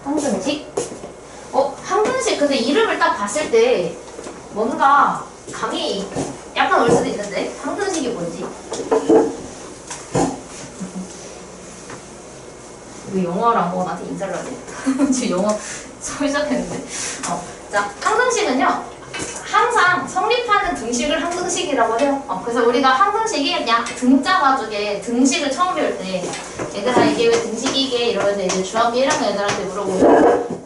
항등식? 항등식 근데 이름을 딱 봤을 때 뭔가 감이 약간 올 수도 있는데 항등식이 뭔지? 왜 영어를 안 보고 나한테 인사를 하지? 지금 영어 처음 시작했는데 자, 항등식은요 항상 성립하는 등식을 항등식이라고 해요. 그래서 우리가 항등식이 그냥 등자 가족의 등식을 처음 배울 때 얘들아 이게 왜 등식이게 이러면서 이제 중학교 1학년 애들한테 물어보면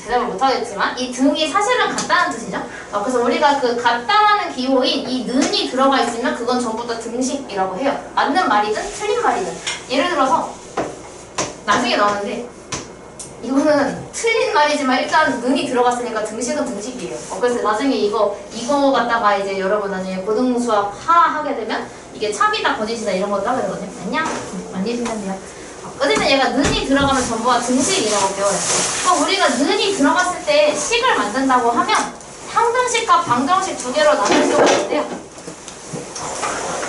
대답을 못하겠지만 이 등이 사실은 같다는 뜻이죠. 그래서 우리가 그 같다는 기호인 이 는이 들어가 있으면 그건 전부 다 등식이라고 해요. 맞는 말이든 틀린 말이든. 예를 들어서 나중에 나오는데 이거는 틀린 말이지만 일단 는이 들어갔으니까 등식은 등식이에요. 그래서 나중에 이거 갖다가 이제 여러분 나중에 고등수학 하게 되면 이게 참이다 거짓이다 이런 것도 하게 되거든요. 안녕? 많이 해주면 돼요. 어쨌든 얘가 는이 들어가면 전부가 등식이라고 배워요. 그럼 우리가 는이 들어갔을 때 식을 만든다고 하면 항등식과 방정식 두 개로 나눌 수가 있는데요.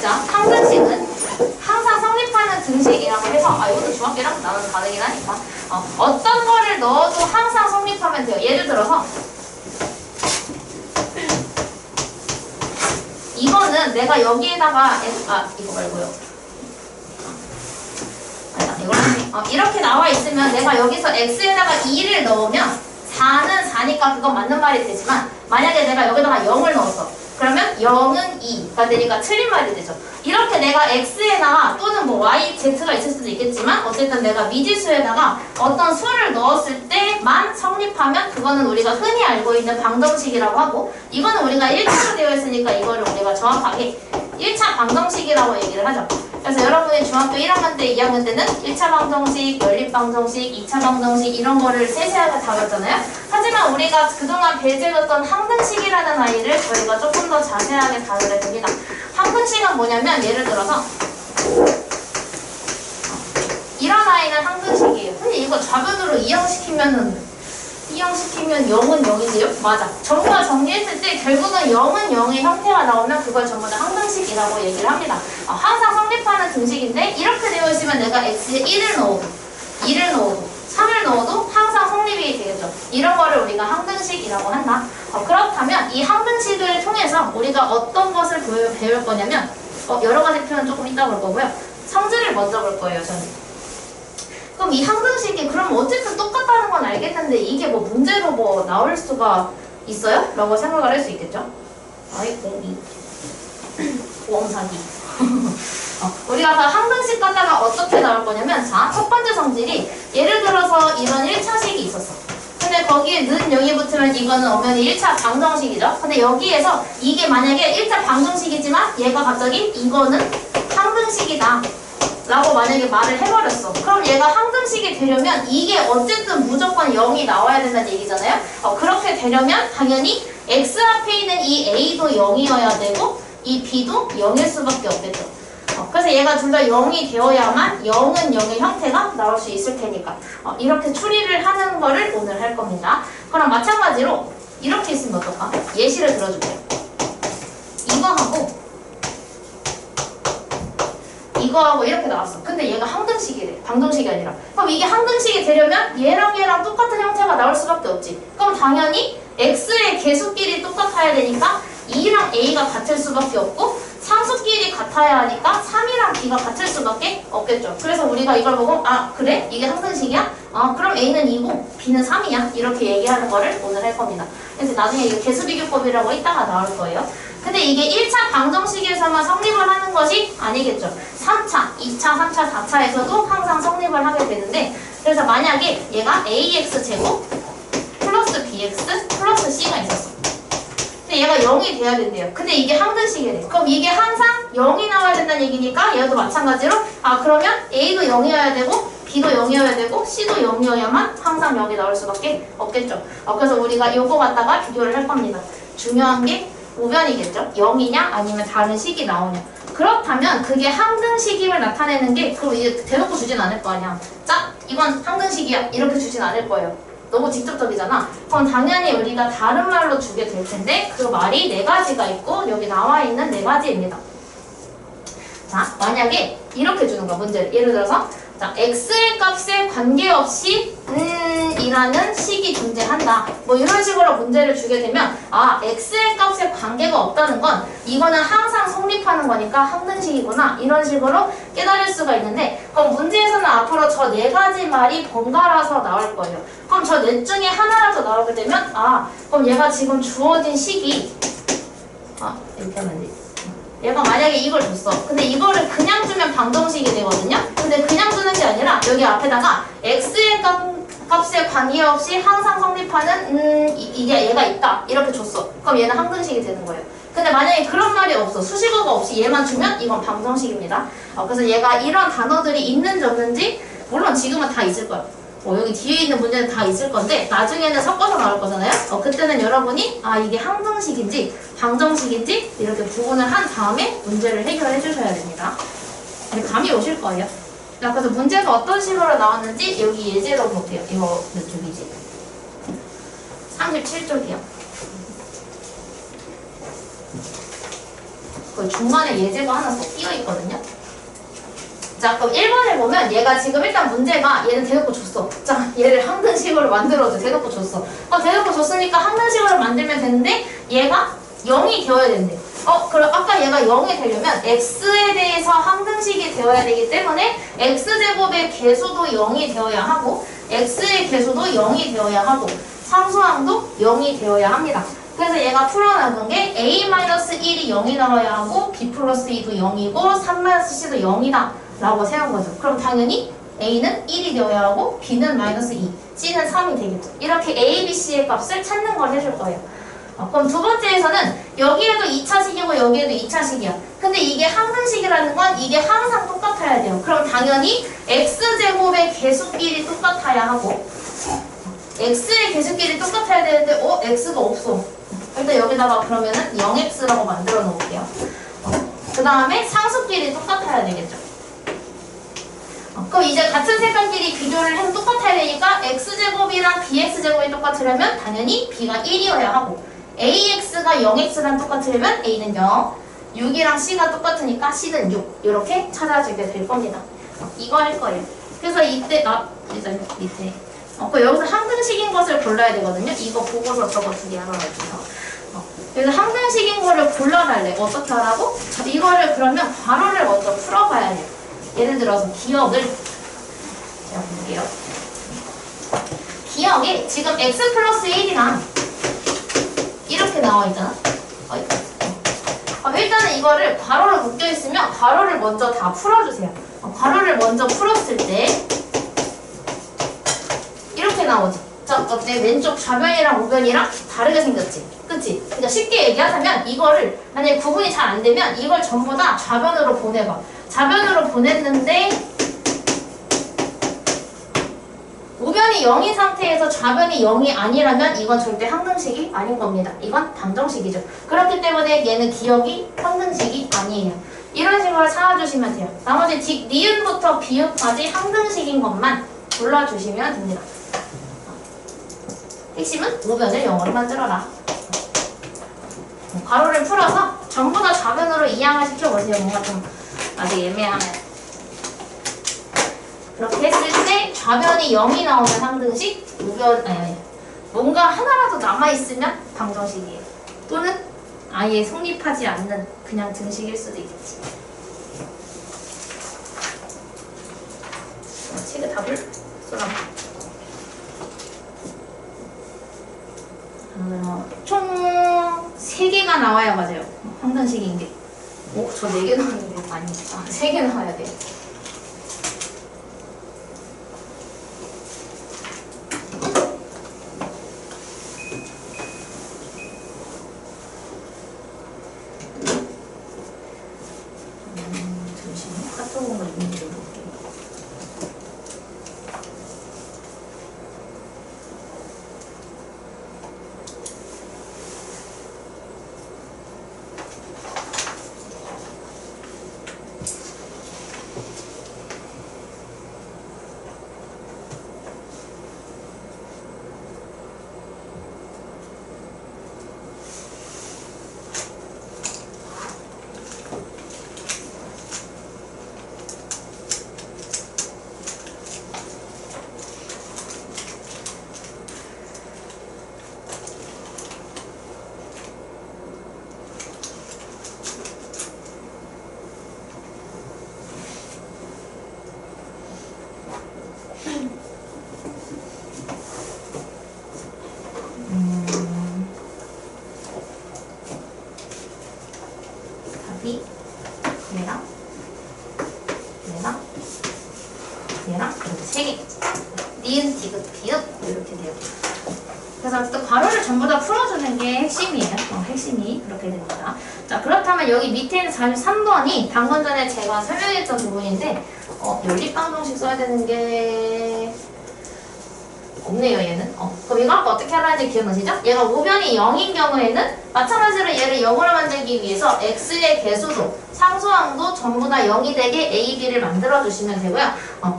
자, 항등식은 항상 성립하는 등식이라고 해서 이것도 중학교 1학년 나오면 가능이긴 하니까 어떤 거를 넣어도 항상 성립하면 돼요. 예를 들어서 이거는 내가 여기에다가 이거 말고요. 이렇게 나와 있으면 내가 여기서 x에다가 2를 넣으면 4는 4니까 그건 맞는 말이 되지만 만약에 내가 여기다가 0을 넣었어. 그러면 0은 2가 되니까 틀린 말이 되죠. 이렇게 내가 x에다가 또는 뭐 y, z가 있을 수도 있겠지만 어쨌든 내가 미지수에다가 어떤 수를 넣었을 때만 성립하면 그거는 우리가 흔히 알고 있는 방정식이라고 하고 이거는 우리가 1차로 되어 있으니까 이거를 우리가 정확하게 1차 방정식이라고 얘기를 하죠. 그래서 여러분이 중학교 1학년 때, 2학년 때는 1차 방정식, 연립방정식, 2차 방정식 이런 거를 세세하게 다뤘잖아요. 하지만 우리가 그동안 배제했던 항등식이라는 아이를 저희가 조금 더 자세하게 다루게 됩니다. 항등식은 뭐냐면 예를 들어서 이런 아이는 항등식이에요. 근데 이거 좌변으로 이항시키면 0은 0이지요? 맞아. 전부가 정리했을 때 결국은 0은 0의 형태가 나오면 그걸 전부 다 항등식이라고 얘기를 합니다. 항상 성립하는 등식인데 이렇게 되어 있으면 내가 x에 1을 넣어도 2를 넣어도 3을 넣어도 항상 성립이 되겠죠. 이런 거를 우리가 항등식이라고 한다. 그렇다면 이 항등식을 통해서 우리가 어떤 것을 배울 거냐면 여러 가지 표현 조금 이따 볼 거고요. 성질을 먼저 볼 거예요, 저는. 그럼 이 항등식이 그럼 어쨌든 똑같다는 건 알겠는데 이게 뭐 문제로 뭐 나올 수가 있어요? 라고 생각을 할 수 있겠죠? 공사기 우리가 그 항등식 갖다가 어떻게 나올 거냐면 자, 첫 번째 성질이 예를 들어서 이런 1차식이 있었어. 근데 거기에 는 0이 붙으면 이거는 엄연히 1차 방정식이죠. 근데 여기에서 이게 만약에 1차 방정식이지만 얘가 갑자기 이거는 항등식이다 라고 만약에 말을 해버렸어. 그럼 얘가 항등식이 되려면 이게 어쨌든 무조건 0이 나와야 된다는 얘기잖아요. 그렇게 되려면 당연히 x 앞에 있는 이 a도 0이어야 되고 이 b도 0일 수밖에 없겠죠. 그래서 얘가 둘 다 0이 되어야만 0은 0의 형태가 나올 수 있을 테니까 이렇게 추리를 하는 거를 오늘 할 겁니다. 그럼 마찬가지로 이렇게 있으면 어떨까? 예시를 들어줄게요. 이거하고 이렇게 나왔어. 근데 얘가 항등식이래. 방정식이 아니라. 그럼 이게 항등식이 되려면 얘랑 똑같은 형태가 나올 수밖에 없지. 그럼 당연히 x의 개수끼리 똑같아야 되니까 2랑 a가 같을 수밖에 없고 상수끼리 같아야 하니까 3이랑 b가 같을 수밖에 없겠죠. 그래서 우리가 이걸 보고 그래? 이게 항등식이야? 그럼 a는 2고 b는 3이야. 이렇게 얘기하는 거를 오늘 할 겁니다. 그래서 나중에 이게 개수비교법이라고 이따가 나올 거예요. 근데 이게 1차 방정식에서만 성립을 하는 것이 아니겠죠. 3차, 2차, 3차, 4차에서도 항상 성립을 하게 되는데 그래서 만약에 얘가 ax제곱 플러스 bx 플러스 c가 있었어. 근데 얘가 0이 돼야 된대요. 근데 이게 항등식이래. 그럼 이게 항상 0이 나와야 된다는 얘기니까 얘도 마찬가지로 그러면 a도 0이어야 되고 b도 0이어야 되고 c도 0이어야만 항상 0이 나올 수밖에 없겠죠. 그래서 우리가 요거 갖다가 비교를 할 겁니다. 중요한 게 우변이겠죠? 0이냐 아니면 다른 식이 나오냐. 그렇다면 그게 항등식임을 나타내는 게 그럼 이제 대놓고 주진 않을 거 아니야. 자, 이건 항등식이야 이렇게 주진 않을 거예요. 너무 직접적이잖아. 그럼 당연히 우리가 다른 말로 주게 될 텐데 그 말이 4가지가 있고 여기 나와 있는 4가지입니다. 자, 만약에 이렇게 주는 거야 문제를. 예를 들어서 자, x의 값에 관계없이 이라는 식이 존재한다. 뭐 이런 식으로 문제를 주게 되면 아, x의 값에 관계가 없다는 건 이거는 항상 성립하는 거니까 항등식이구나. 이런 식으로 깨달을 수가 있는데 그럼 문제에서는 앞으로 저 네 가지 말이 번갈아서 나올 거예요. 그럼 저 넷 중에 하나라도 나오게 되면 아, 그럼 얘가 지금 주어진 식이 이렇게 하면 돼. 얘가 만약에 이걸 줬어. 근데 이거를 그냥 주면 방정식이 되거든요. 근데 그냥 주는 게 아니라 여기 앞에다가 x의 값에 관계없이 항상 성립하는 이게 얘가 있다. 이렇게 줬어. 그럼 얘는 항등식이 되는 거예요. 근데 만약에 그런 말이 없어. 수식어가 없이 얘만 주면 이건 방정식입니다. 그래서 얘가 이런 단어들이 있는지 없는지 물론 지금은 다 있을 거야. 여기 뒤에 있는 문제는 다 있을 건데 나중에는 섞어서 나올 거잖아요. 그때는 여러분이 이게 항등식인지 방정식인지 이렇게 구분을 한 다음에 문제를 해결해 주셔야 됩니다. 감이 오실 거예요. 자, 그래서 문제가 어떤 식으로 나왔는지 여기 예제로 볼게요. 이거 몇 쪽이지? 37쪽이요. 그 중간에 예제가 하나 쏙 끼어 있거든요. 자, 그럼 1번에 보면 얘가 지금 일단 문제가 얘는 대놓고 줬어. 자, 얘를 항등식으로 만들어줘. 대놓고 줬어. 대놓고 줬으니까 항등식으로 만들면 되는데 얘가 0이 되어야 된대. 그럼 아까 얘가 0이 되려면 x에 대해서 항등식이 되어야 되기 때문에 x제곱의 개수도 0이 되어야 하고 x의 개수도 0이 되어야 하고 상수항도 0이 되어야 합니다. 그래서 얘가 풀어나간 게 a-1이 0이 나와야 하고 b 플러스 2도 0이고 3-c도 0이다 라고 세운 거죠. 그럼 당연히 a는 1이 되어야 하고 b는 -2, c는 3이 되겠죠. 이렇게 a, b, c의 값을 찾는 걸 해줄 거예요. 그럼 두 번째에서는 여기에도 2차식이고 여기에도 2차식이야. 근데 이게 항등식이라는 건 이게 항상 똑같아야 돼요. 그럼 당연히 x제곱의 개수끼리 똑같아야 하고 x의 개수끼리 똑같아야 되는데 x가 없어. 일단 여기다가 그러면은 0x라고 만들어 놓을게요. 그 다음에 상수끼리 똑같아야 되겠죠. 그럼 이제 같은 색깔끼리 비교를 해서 똑같아야 되니까 x제곱이랑 bx제곱이 똑같으려면 당연히 b가 1이어야 하고 ax가 0x랑 똑같으려면 a는 0, 6이랑 c가 똑같으니까 c는 6 이렇게 찾아주게 될 겁니다. 이거 할 거예요. 그래서 이때 일단 밑에 여기서 항등식인 것을 골라야 되거든요. 이거 보고서 저거 두 개 알아갈게요. 그래서 항등식인 거를 골라달래. 어떻게 하라고? 이거를 그러면 괄호를 먼저 풀어봐야 돼요. 예를 들어서 기억을 제가 볼게요. 기억에 지금 x 플러스 1이랑 이렇게 나와 있잖아. 일단은 이거를 괄호로 묶여 있으면 괄호를 먼저 다 풀어주세요. 괄호를 먼저 풀었을 때 이렇게 나오지. 자, 어때? 왼쪽 좌변이랑 우변이랑 다르게 생겼지. 그치? 그러니까 쉽게 얘기하자면 이거를 만약에 구분이 잘 안 되면 이걸 전부 다 좌변으로 보내봐. 좌변으로 보냈는데 우변이 0인 상태에서 좌변이 0이 아니라면 이건 절대 항등식이 아닌 겁니다. 이건 방정식이죠. 그렇기 때문에 얘는 기억이 항등식이 아니에요. 이런 식으로 찾아주시면 돼요. 나머지 뒷, 니은부터 비읍까지 항등식인 것만 골라주시면 됩니다. 핵심은 우변을 0으로 만들어라. 괄호를 풀어서 전부 다 좌변으로 이항을 시켜보세요. 뭔가 좀 아직 애매하면. 그렇게 했을 때 좌변이 0이 나오면 항등식, 뭔가 하나라도 남아있으면 방정식이에요. 또는 아예 성립하지 않는 그냥 등식일 수도 있겠지. 책에 답을 써놔볼게요. 총 3개가 나와야 맞아요. 항등식인 게. 저 4개 나왔는데 아니 3개 나와야 돼. 잠시만요. 카톡으로 있는지 볼게요. 니은, 디귿, 비읍 이렇게 돼요. 그래서 또 괄호를 전부 다 풀어주는 게 핵심이에요. 핵심이 그렇게 됩니다. 자, 그렇다면 여기 밑에 있는 43번이 방금 전에 제가 설명했던 부분인데 연립방정식 써야 되는 게 없네요, 얘는. 그럼 이거 아까 어떻게 하라는지 기억나시죠? 얘가 우변이 0인 경우에는 마찬가지로 얘를 0으로 만들기 위해서 x의 개수도 상수항도 전부 다 0이 되게 a, b를 만들어주시면 되고요.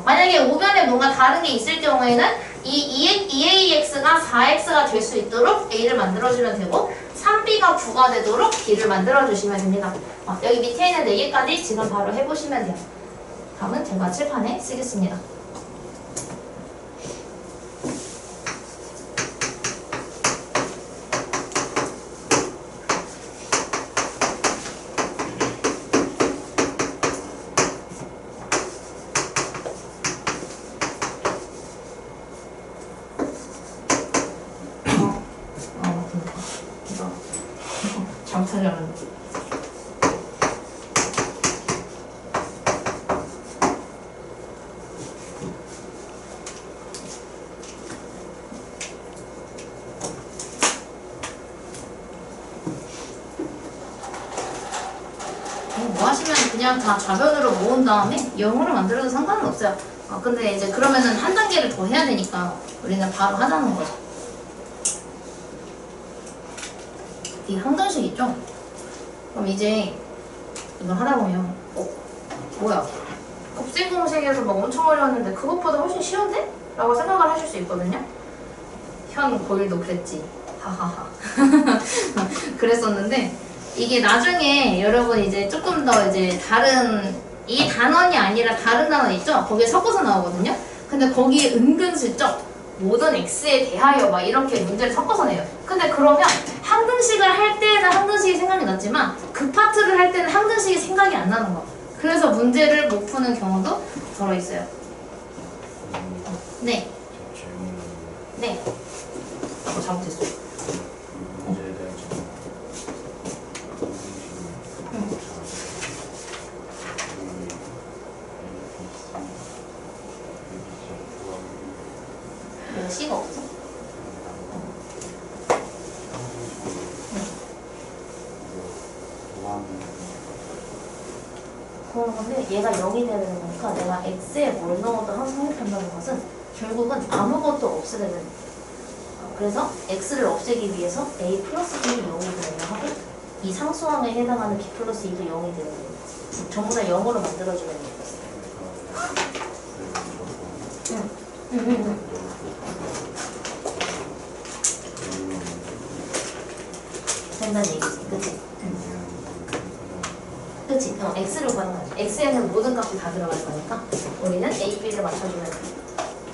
만약에 우변에 뭔가 다른 게 있을 경우에는 이 2ax가 4x가 될 수 있도록 a를 만들어주면 되고 3b가 9가 되도록 b를 만들어주시면 됩니다. 여기 밑에 있는 4개까지 지금 바로 해보시면 돼요. 답은 제가 칠판에 쓰겠습니다. 잘못하려면 뭐 하시면 그냥 다 좌변으로 모은 다음에 0으로 만들어도 상관은 없어요. 근데 이제 그러면은 한 단계를 더 해야 되니까 우리는 바로 하자는 거죠. 이 항정식 있죠? 그럼 이제 이걸 하다 보면 뭐야? 곱셈공식에서 막 엄청 어려웠는데 그것보다 훨씬 쉬운데? 라고 생각을 하실 수 있거든요. 현 고1도 그랬지. 하하하. 그랬었는데 이게 나중에 여러분 이제 조금 더 이제 다른 이 단원이 아니라 다른 단원 있죠? 거기에 섞어서 나오거든요. 근데 거기에 은근슬쩍 모든 x에 대하여 막 이렇게 문제를 섞어서 내요. 근데 그러면 항등식을 할 때는 항등식이 생각이 났지만 그 파트를 할 때는 항등식이 생각이 안 나는 거. 그래서 문제를 못 푸는 경우도 들어있어요. 네. 네. 잘못했어. C가 없어. 그런 건데 얘가 0이 되는 거니까 내가 x에 뭘 넣어도 항상 해준다는 것은 결국은 아무것도 없애야 되는 그래서 x를 없애기 위해서 a 플러스 b는 0이 되는 하고 이 상수항에 해당하는 b 플러스 2도 0이 되는 거예요. 전부 다 0으로 만들어주면 돼요. 된다는 얘기지, 그치? 그치? x를 구하는 거야. x에는 모든 값이 다 들어갈 거니까 우리는 a, b를 맞춰주면 돼.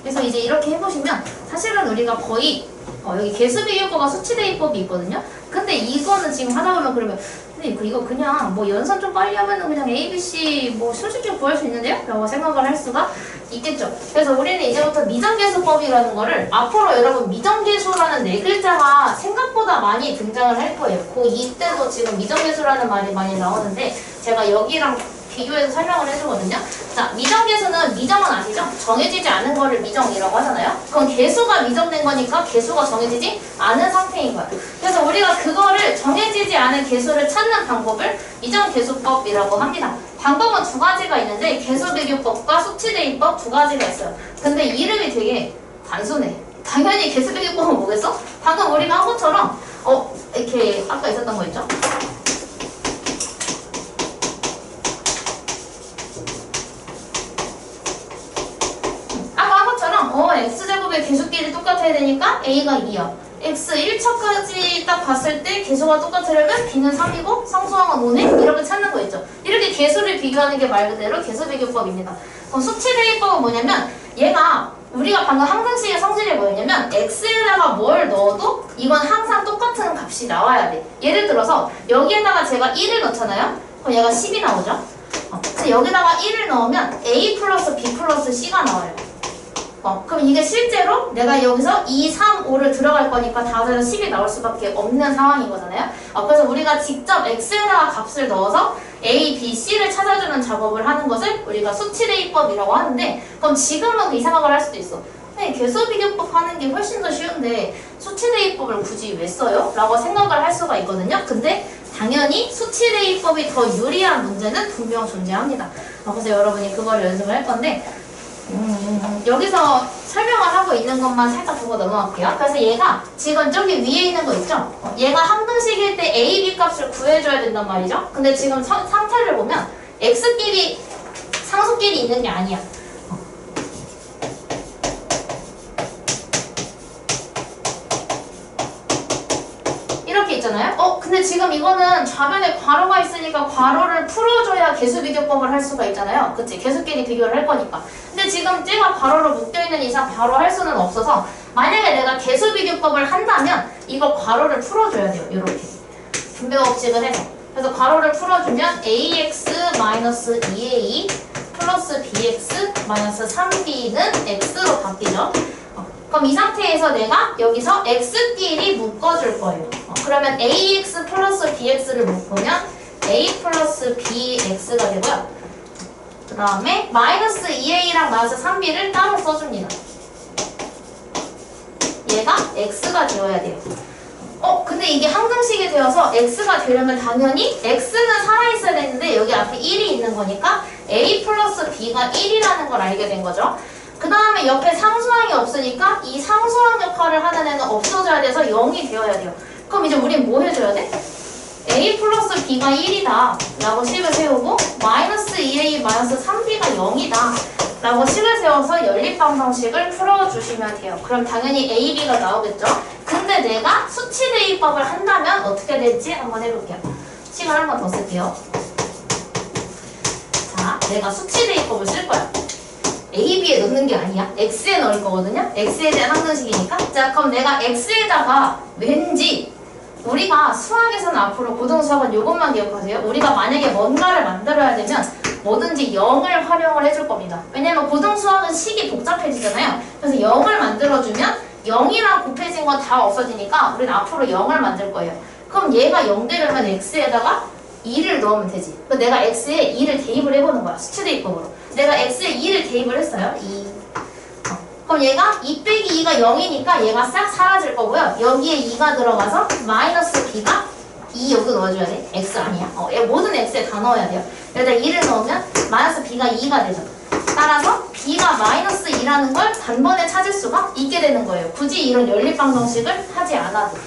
그래서 이제 이렇게 해보시면 사실은 우리가 거의 여기 개수비교과가 수치대입법이 있거든요. 근데 이거는 지금 하다 보면 그러면 근데 이거 그냥 뭐 연산 좀 빨리 하면은 그냥 A, B, C 뭐 솔직히 구할 수 있는데요? 라고 생각을 할 수가 있겠죠. 그래서 우리는 이제부터 미정계수법이라는 거를 앞으로 여러분 미정계수라는 네 글자가 생각보다 많이 등장을 할 거예요. 고2 때도 지금 미정계수라는 말이 많이 나오는데 제가 여기랑 비교해서 설명을 해주거든요. 자, 미정계수는 미정은 아시죠? 정해지지 않은 거를 미정이라고 하잖아요. 그럼 개수가 미정된 거니까 개수가 정해지지 않은 상태인 거야. 그래서 우리가 그거를 정해지지 않은 개수를 찾는 방법을 미정계수법이라고 합니다. 방법은 두 가지가 있는데 개수비교법과 수치대입법 두 가지가 있어요. 근데 이름이 되게 단순해. 당연히 개수비교법은 뭐겠어? 방금 우리가 한 것처럼 이렇게 아까 있었던 거 있죠? x제곱의 개수끼리 똑같아야 되니까 a가 2야. x 1차까지 딱 봤을 때 개수가 똑같으려면 b는 3이고 상수항은 5네? 이렇게 찾는 거 있죠. 이렇게 개수를 비교하는 게 말 그대로 개수비교법입니다. 그럼 수치대입법은 뭐냐면 얘가 우리가 방금 항등식의 성질이 뭐였냐면 x에다가 뭘 넣어도 이건 항상 똑같은 값이 나와야 돼. 예를 들어서 여기에다가 제가 1을 넣잖아요. 그럼 얘가 10이 나오죠. 그래서 여기다가 1을 넣으면 a 플러스 b 플러스 c가 나와요. 그럼 이게 실제로 내가 여기서 2, 3, 5를 들어갈 거니까 다음에는 10이 나올 수밖에 없는 상황인 거잖아요. 그래서 우리가 직접 x에다가 값을 넣어서 a, b, c를 찾아주는 작업을 하는 것을 우리가 수치대입법이라고 하는데 그럼 지금은 이 생각을 할 수도 있어. 개수비교법 하는 게 훨씬 더 쉬운데 수치대입법을 굳이 왜 써요? 라고 생각을 할 수가 있거든요. 근데 당연히 수치대입법이 더 유리한 문제는 분명 존재합니다. 그래서 여러분이 그걸 연습을 할 건데 여기서 설명을 하고 있는 것만 살짝 보고 넘어갈게요. 그래서 얘가 지금 저기 위에 있는 거 있죠? 얘가 항등식일 때 A, B 값을 구해줘야 된단 말이죠. 근데 지금 상태를 보면 X끼리 상수끼리 있는 게 아니야. 이렇게 있잖아요. 근데 지금 이거는 좌변에 괄호가 있으니까 괄호를 풀어줘야 개수비교법을 할 수가 있잖아요. 그치? 개수끼리 비교를 할 거니까. 근데 지금 쟤가 괄호로 묶여있는 이상 바로 할 수는 없어서 만약에 내가 개수비교법을 한다면 이거 괄호를 풀어줘야 돼요. 이렇게 분배법칙을 해서. 그래서 괄호를 풀어주면 ax-2a 플러스 bx-3b는 x로 바뀌죠. 그럼 이 상태에서 내가 여기서 x끼리 묶어줄 거예요. 그러면 ax 플러스 bx를 묶으면 a 플러스 bx가 되고요. 그 다음에 마이너스 2a랑 마이너스 3b를 따로 써줍니다. 얘가 x가 되어야 돼요. 근데 이게 항등식이 되어서 x가 되려면 당연히 x는 살아있어야 되는데 여기 앞에 1이 있는 거니까 a 플러스 b가 1이라는 걸 알게 된 거죠. 그 다음에 옆에 상수항이 없으니까 이 상수항 역할을 하는 애는 없어져야 돼서 0이 되어야 돼요. 그럼 이제 우린 뭐 해줘야 돼? a 플러스 b가 1이다 라고 식을 세우고 마이너스 2a 마이너스 3b가 0이다 라고 식을 세워서 연립방정식을 풀어주시면 돼요. 그럼 당연히 a, b가 나오겠죠? 근데 내가 수치대입법을 한다면 어떻게 될지 한번 해볼게요. 식을 한 번 더 쓸게요. 자, 내가 수치대입법을 쓸 거야. a, b에 넣는 게 아니야. x에 넣을 거거든요. x에 대한 항등식이니까. 자, 그럼 내가 x에다가 왠지 우리가 수학에서는 앞으로 고등수학은 이것만 기억하세요. 우리가 만약에 뭔가를 만들어야 되면 뭐든지 0을 활용을 해줄 겁니다. 왜냐면 고등수학은 식이 복잡해지잖아요. 그래서 0을 만들어주면 0이랑 곱해진 건 다 없어지니까 우리는 앞으로 0을 만들 거예요. 그럼 얘가 0 되려면 x에다가 2를 넣으면 되지. 그래서 내가 x에 2를 대입을 해보는 거야. 수치대입법으로. 내가 x에 2를 대입을 했어요. 2. 그럼 얘가 2 빼기 2가 0이니까 얘가 싹 사라질 거고요. 여기에 2가 들어가서 마이너스 b가 2 여기 넣어줘야 돼. x 아니야. 모든 x에 다 넣어야 돼요. 여기다 2를 넣으면 마이너스 b가 2가 되죠. 따라서 b가 마이너스 2라는 걸 단번에 찾을 수가 있게 되는 거예요. 굳이 이런 연립방정식을 하지 않아도.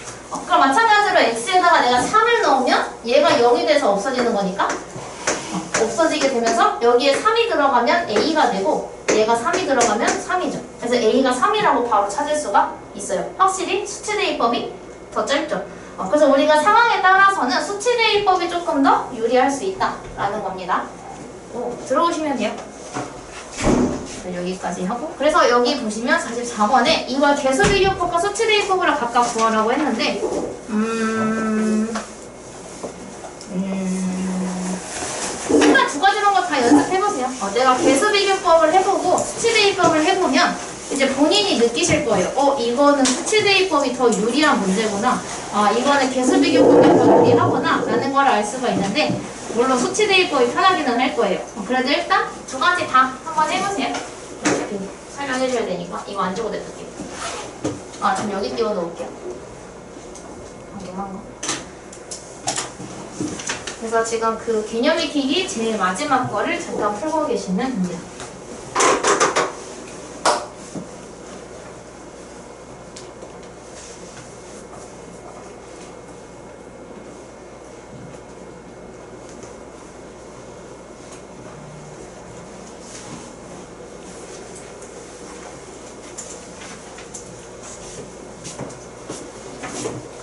그럼 마찬가지로 x에다가 내가 3을 넣으면 얘가 0이 돼서 없어지는 거니까 없어지게 되면서 여기에 3이 들어가면 a가 되고 얘가 3이 들어가면 3이죠. 그래서 a가 3이라고 바로 찾을 수가 있어요. 확실히 수치대입법이 더 짧죠. 그래서 우리가 상황에 따라서는 수치대입법이 조금 더 유리할 수 있다라는 겁니다. 들어오시면 돼요. 여기까지 하고 그래서 여기 보시면 44번에 이걸 개수비교법과 수치대입법으로 각각 구하라고 했는데 일단 두 가지만 다 연습해보세요. 내가 개수비교법을 해보고 수치대입법을 해보면 이제 본인이 느끼실 거예요. 이거는 수치대입법이 더 유리한 문제구나. 이거는 개수비교법이 더 유리하구나 라는 걸 알 수가 있는데 물론 수치대입법이 편하기는 할 거예요. 그래도 일단 두 가지 다 한번 해보세요. 어차피 설명해줘야 되니까 이거 안 주고 냅둘게요. 전 여기 띄워 놓을게요. 그래서 지금 그 개념 익히기 제일 마지막 거를 잠깐 풀고 계시면 됩니다.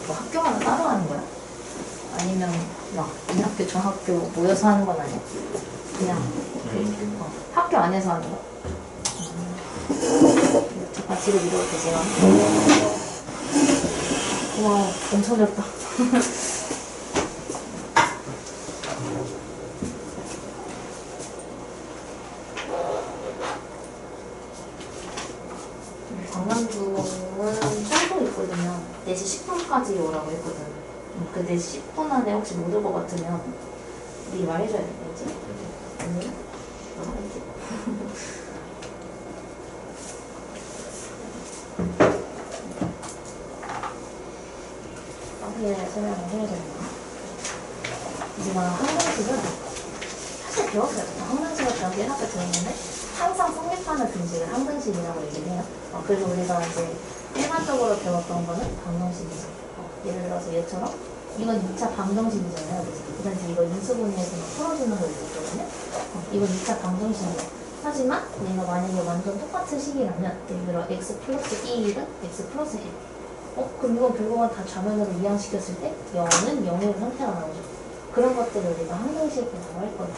학교마다 따로 하는 거야? 아니면 막 이 학교 저 학교 모여서 하는 건 아니야? 그냥 학교 안에서 하는 거? 잠깐 뒤로 밀어도 되지만 고마워. 엄청 어렵다. 강남구는 청소 있거든요. 4시 10분까지 오라고 했거든. 그 4시 10분 안에 혹시 못 올 것 같으면 미리 말해줘야 되겠지? 아니면? 어떻게 설명을 해야 되나? 우리가 항등식은 사실 배웠어요. 항등식을 배우기 1학기 들었는데 항상 성립하는 등식을 항등식이라고 얘기를 해요. 그래서 우리가 이제 일반적으로 배웠던 거는 방정식이죠. 예를 들어서 얘처럼 이건 2차 방정식이잖아요. 그 다음에 이거 인수분해에서만 풀어주는 거 있었거든요. 이건 2차 방정식이에요. 하지만 얘가 만약에 완전 똑같은 식이라면 예를 들어 x 플러스 1은 x 플러스 1. 그럼 이건 결국은 다 좌변으로 이항시켰을 때 0은 0의 형태가 나오죠. 그런 것들을 우리가 항등식이라고 할 거예요.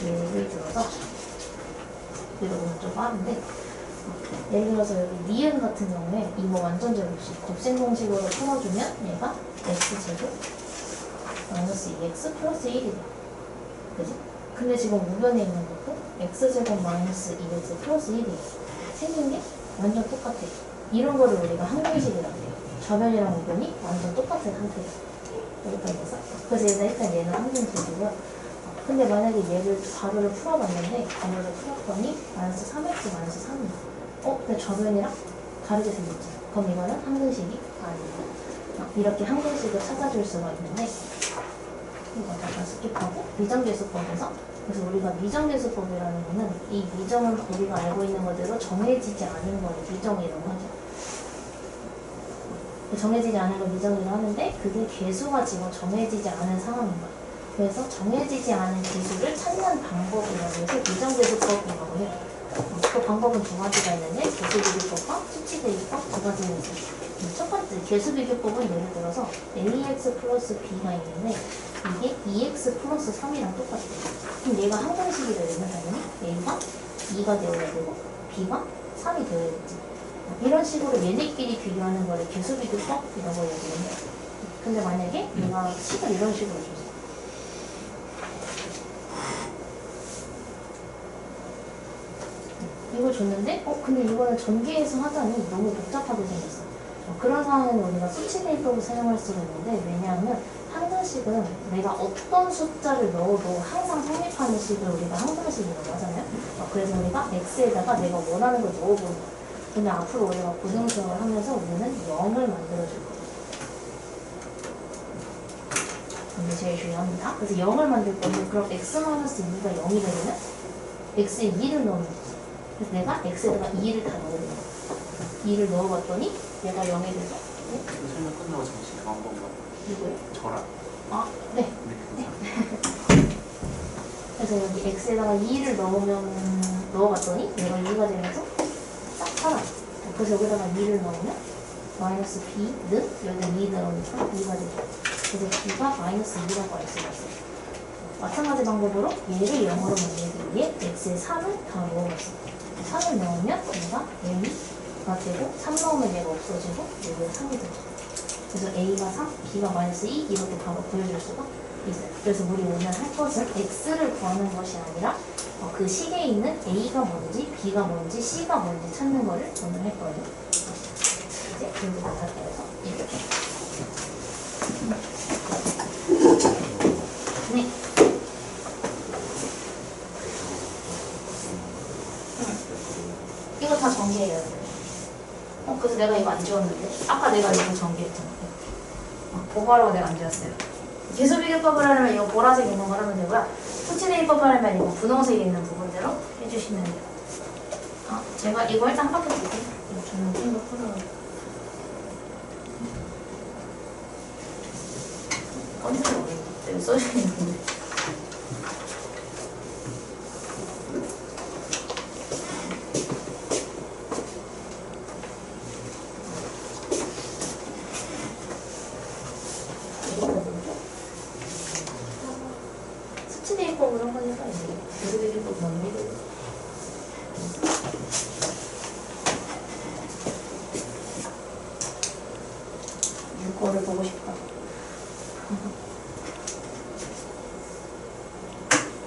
예를 들어서 이러고는 좀 빠른데 예를 들어서 여기 니은 같은 경우에 이거 완전 제곱식 곱셈 공식으로 풀어주면 얘가 x제곱 마이너스 2x 플러스 1이 돼요. 그지? 근데 지금 우변에 있는 것도 x제곱 마이너스 2x 플러스 1이에요. 생긴 게 완전 똑같아요. 이런 거를 우리가 항등식이라고 해요. 좌변이랑 우변이 완전 똑같은 상태예요. 여기까지 해서. 그래서 일단 얘는 항등식이고요. 근데 만약에 얘를 가로를 풀어봤는데 가로를 풀었더니 마이너스 3x 마이너스 3이에요. 근데 좌변이랑 다르게 생겼죠. 그럼 이거는 항등식이 아니에요. 이렇게 항등식을 찾아줄 수가 있는데 이거 잠깐 스킵하고 미정계수법에서 그래서 우리가 미정계수법이라는 거는 이 미정은 우리가 알고 있는 것대로 정해지지 않은 거를 미정이라고 하죠. 정해지지 않은 걸 미정이라고 하는데 그게 계수가 지금 정해지지 않은 상황인 거예요. 그래서 정해지지 않은 계수를 찾는 방법이라고 해서 미정계수법이라고 해요. 그 방법은 두 가지가 있는데 계수비교법과 수치대입법 두 가지가 있어요. 첫 번째 계수비교법은 예를 들어서 ax 플러스 b가 있는데 이게 2x 플러스 3이랑 똑같아요. 그럼 얘가 항등식이 되려면 당연히 a가 2가 되어야 되고 b가 3이 되어야겠지. 이런 식으로 얘네끼리 비교하는 거를 계수비교법이라고 얘기를 해요. 근데 만약에 얘가 식을 이런 식으로 줬어. 이걸 줬는데 근데 이거는 전개해서 하자니 너무 복잡하게 생겼어. 그런 상황에는 우리가 수치대입법을 사용할 수가 있는데 왜냐하면 항등식은 내가 어떤 숫자를 넣어도 항상 성립하는 식을 우리가 항등식이라고 하잖아요. 그래서 우리가 x에다가 내가 원하는 걸 넣어보는 거야. 근데 앞으로 우리가 고등수학을 하면서 우리는 0을 만들어줄 거예요. 이게 제일 중요합니다. 그래서 0을 만들 거면 그럼 x-2가 0이 되려면 x에 2를 넣으면 되지. 그래서 내가 x에다가 2를 다 넣어야 돼요. 2를 넣어봤더니 얘가 0이 돼서 설명 끝나고 잠시 나온 건가? 누구요? 저랑. 네. 그래서 여기 x에다가 2를 넣어봤더니 얘가 2가 되면서 딱 살아. 그래서 여기다가 2를 넣으면 마이너스 b는 여기다 2 넣으니까 2가 되죠. 그래서 b가 마이너스 2라고 알 수가 있어요. 마찬가지 방법으로 얘를 0으로 만들기 위해 x에 3을 다 넣어봤어요. 3을 넣으면 얘가 a가 되고 3 넣으면 얘가 없어지고 여기에 3이 되죠. 그래서 a가 3, b가 마이너스 2 이렇게 바로 보여줄 수가 있어요. 그래서 우리 오늘 할 것은 x를 구하는 것이 아니라 그 식에 있는 a가 뭔지, b가 뭔지, c가 뭔지 찾는 거를 오늘 할 거예요. 이제 그리고 나타내서 이렇게. 네. 이거 다 전개해야 돼요. 그래서 내가 이거 안 지웠는데 아까 내가 이거 전개했잖아. 보고하라고 내가 안 지웠어요. 계수비교법을 하려면 이거 보라색 있는 거 하면 되고요. 수치대입법을 하려면 이거 분홍색 있는 부분대로 해주시면 돼요. 제가 이거 일단 한 바퀴 줄게요. 이거 저는 좀더 풀어요. 검색을 어려운데 여기 써주시는데. 수치대입법으로 한번 해봐요. 계수비교법 너무 해줘요. 거를 보고 싶다.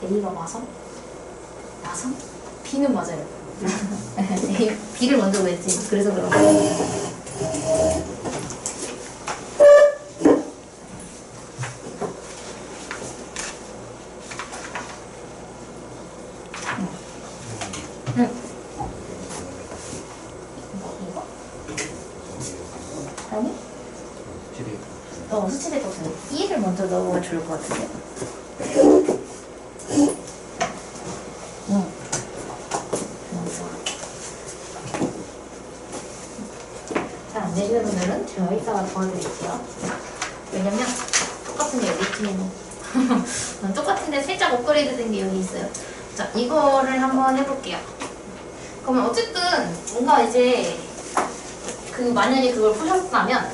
A가 마성? 마성? B는 맞아요. B를 먼저 구했지. 그래서 그런 거예요. 아니? 수치 대입법 2를 먼저 넣어보면 좋을 것 같은데. 잘 안 되시는 분들은 제가 이따가 도와드릴게요. 왜냐면 똑같은 게 여기 있지만 똑같은데 살짝 업그레이드 된 게 여기 있어요. 자, 이거를 한번 해볼게요. 그러면 어쨌든 뭔가 이제 만약에 그걸 푸셨다면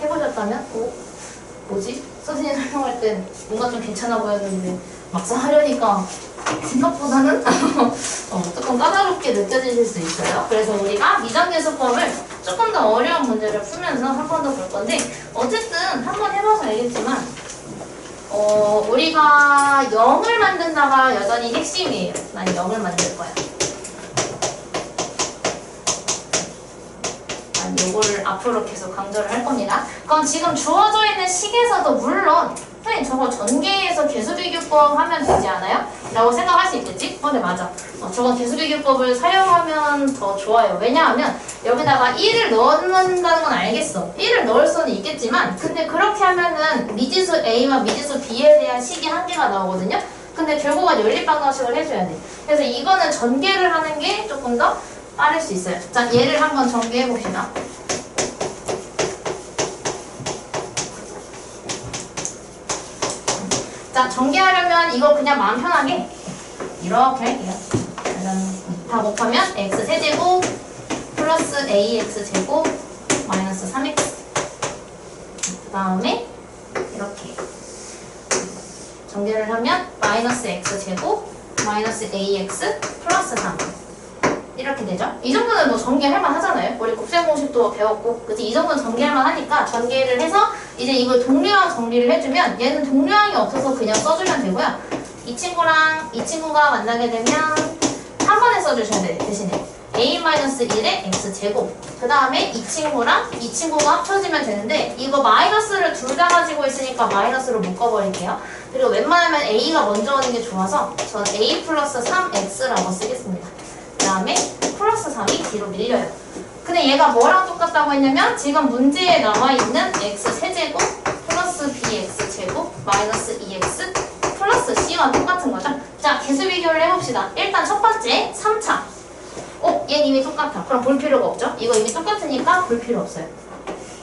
해보셨다면 뭐지? 선생님 설명할 땐 뭔가 좀 괜찮아 보였는데 막상 하려니까 생각보다는 조금 까다롭게 느껴지실 수 있어요. 그래서 우리가 미정계수법을 조금 더 어려운 문제를 풀면서 한 번 더 볼 건데 어쨌든 한 번 해봐서 알겠지만 우리가 0을 만든다가 여전히 핵심이에요. 난 0을 만들 거야. 난 요거를 앞으로 계속 강조를 할 겁니다. 그럼 지금 주어져 있는 식에서도 물론 선생님 저거 전개해서 계수비교법 하면 되지 않아요? 라고 생각할 수 있겠지? 네 맞아. 저건 계수비교법을 사용하면 더 좋아요. 왜냐하면 여기다가 1을 넣는다는 건 알겠어. 1을 넣을 수는 있겠지만 근데 그렇게 하면은 미지수 A와 미지수 B에 대한 식이 한 개가 나오거든요. 근데 결국은 연립방정식을 해줘야 돼. 그래서 이거는 전개를 하는 게 조금 더 빠를 수 있어요. 자, 얘를 한번 전개해 봅시다. 자, 전개하려면 이거 그냥 마음 편하게 이렇게 할게요. 다 곱하면 x세제곱 플러스 ax제곱 마이너스 3x 그 다음에 이렇게 전개를 하면 마이너스 x제곱 마이너스 ax 플러스 3 이렇게 되죠? 이 정도는 뭐 전개할만 하잖아요. 우리 곱셈공식도 배웠고 그치? 이 정도는 전개할만 하니까 전개를 해서 이제 이걸 동류항 정리를 해주면 얘는 동류항이 없어서 그냥 써주면 되고요. 이 친구랑 이 친구가 만나게 되면 한 번에 써주셔야 돼요. 대신에 a-1의 x제곱 그 다음에 이 친구랑 이 친구가 합쳐지면 되는데 이거 마이너스를 둘 다 가지고 있으니까 마이너스로 묶어버릴게요. 그리고 웬만하면 a가 먼저 오는 게 좋아서 저는 a 플러스 3x라고 쓰겠습니다. 그 다음에 플러스 3이 뒤로 밀려요. 근데 얘가 뭐랑 똑같다고 했냐면 지금 문제에 나와있는 x세제곱 플러스 bx제곱 마이너스 2x 플러스 c와 똑같은 거죠. 자, 계수비교를 해봅시다. 일단 첫 번째 3차 얘는 이미 똑같아. 그럼 볼 필요가 없죠. 이거 이미 똑같으니까 볼 필요 없어요.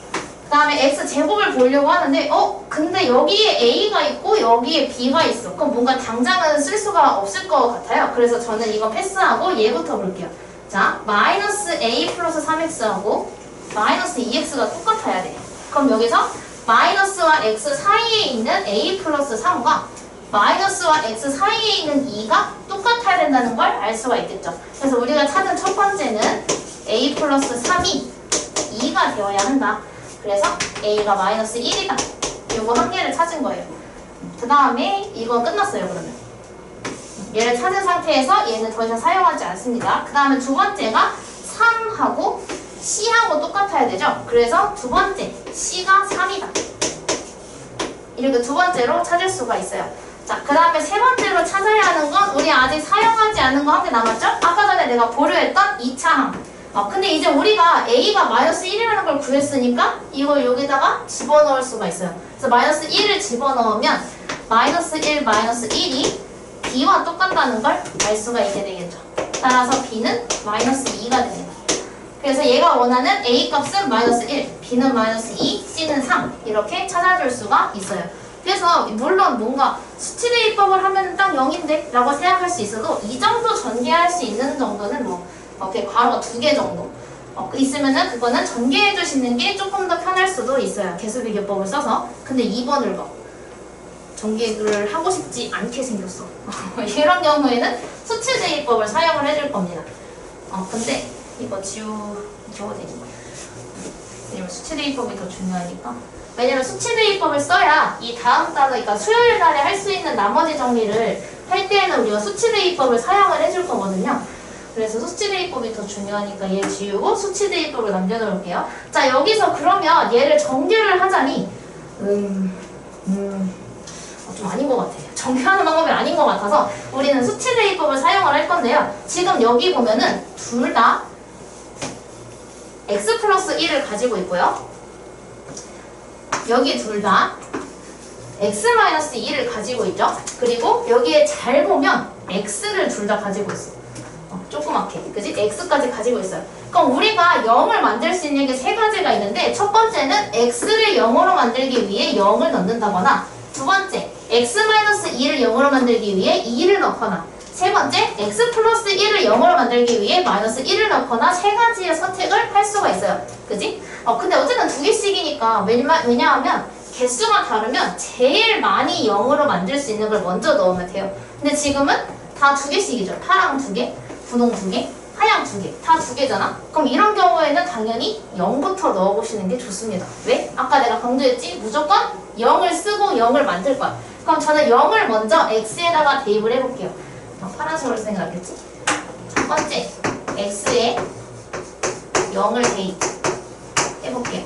그 다음에 x제곱을 보려고 하는데 근데 여기에 a가 있고 여기에 b가 있어. 그럼 뭔가 당장은 쓸 수가 없을 것 같아요. 그래서 저는 이거 패스하고 얘부터 볼게요. 자, 마이너스 a 플러스 3x하고 마이너스 2x가 똑같아야 돼. 그럼 여기서 마이너스와 x 사이에 있는 a 플러스 3과 마이너스와 x 사이에 있는 2가 똑같아야 된다는 걸 알 수가 있겠죠. 그래서 우리가 찾은 첫 번째는 a 플러스 3이 2가 되어야 한다. 그래서 a가 마이너스 1이다. 요거 한 개를 찾은 거예요. 그 다음에 이거 끝났어요. 그러면 얘를 찾은 상태에서 얘는 더 이상 사용하지 않습니다. 그 다음에 두 번째가 3하고 c하고 똑같아야 되죠. 그래서 두 번째 c가 3이다. 이렇게 두 번째로 찾을 수가 있어요. 자, 그 다음에 세 번째로 찾아야 하는 건 우리 아직 사용하지 않은 거 한 개 남았죠? 아까 전에 내가 보류했던 2차항. 근데 이제 우리가 a가 마이너스 1이라는 걸 구했으니까 이걸 여기다가 집어넣을 수가 있어요. 그래서 마이너스 1을 집어넣으면 마이너스 1, 마이너스 1이 b와 똑같다는 걸 알 수가 있게 되겠죠. 따라서 b는 마이너스 2가 됩니다. 그래서 얘가 원하는 a 값은 마이너스 1, b는 마이너스 2, c는 3 이렇게 찾아줄 수가 있어요. 그래서 물론 뭔가 수치대입법을 하면 딱 0인데 라고 생각할 수 있어도 이 정도 전개할 수 있는 정도는 뭐 이렇게 괄호가 2개 정도 있으면은 그거는 전개해 주시는 게 조금 더 편할 수도 있어요. 계수비교법을 써서. 근데 2번을 봐. 전개를 하고 싶지 않게 생겼어. 이런 경우에는 수치대입법을 사용을 해줄 겁니다. 근데 이거 지워도 되는 거예요. 왜냐면 수치대입법이 더 중요하니까. 왜냐면 수치대입법을 써야 이 다음 달에, 그러니까 수요일 날에 할 수 있는 나머지 정리를 할 때에는 우리가 수치대입법을 사용을 해줄 거거든요. 그래서 수치대입법이 더 중요하니까 얘 지우고 수치대입법을 남겨놓을게요. 자, 여기서 그러면 얘를 전개를 하자니 좀 아닌 것 같아요. 전개하는 방법이 아닌 것 같아서 우리는 수치대입법을 사용을 할 건데요. 지금 여기 보면은 둘 다 x 플러스 1을 가지고 있고요. 여기 둘 다 x 마이너스 2를 가지고 있죠. 그리고 여기에 잘 보면 x를 둘 다 가지고 있어. 조그맣게. 그지? x까지 가지고 있어요. 그럼 우리가 0을 만들 수 있는 게 세 가지가 있는데 첫 번째는 x를 0으로 만들기 위해 0을 넣는다거나 두 번째 x 마이너스 2를 0으로 만들기 위해 2를 넣거나 세 번째 x 플러스 1을 0으로 만들기 위해 마이너스 1을 넣거나 세 가지의 선택을 할 수가 있어요. 그지? 근데 어쨌든 두 개씩이니까 왜냐하면 개수가 다르면 제일 많이 0으로 만들 수 있는 걸 먼저 넣으면 돼요. 근데 지금은 다 두 개씩이죠. 파랑 두 개, 분홍 두 개, 하양 두 개, 다 두 개잖아? 그럼 이런 경우에는 당연히 0부터 넣어보시는 게 좋습니다. 왜? 아까 내가 강조했지? 무조건 0을 쓰고 0을 만들 거야. 그럼 저는 0을 먼저 x에다가 대입을 해볼게요. 파란색으로 쓰는 게 낫겠지? 첫 번째, x에 0을 대입해볼게요.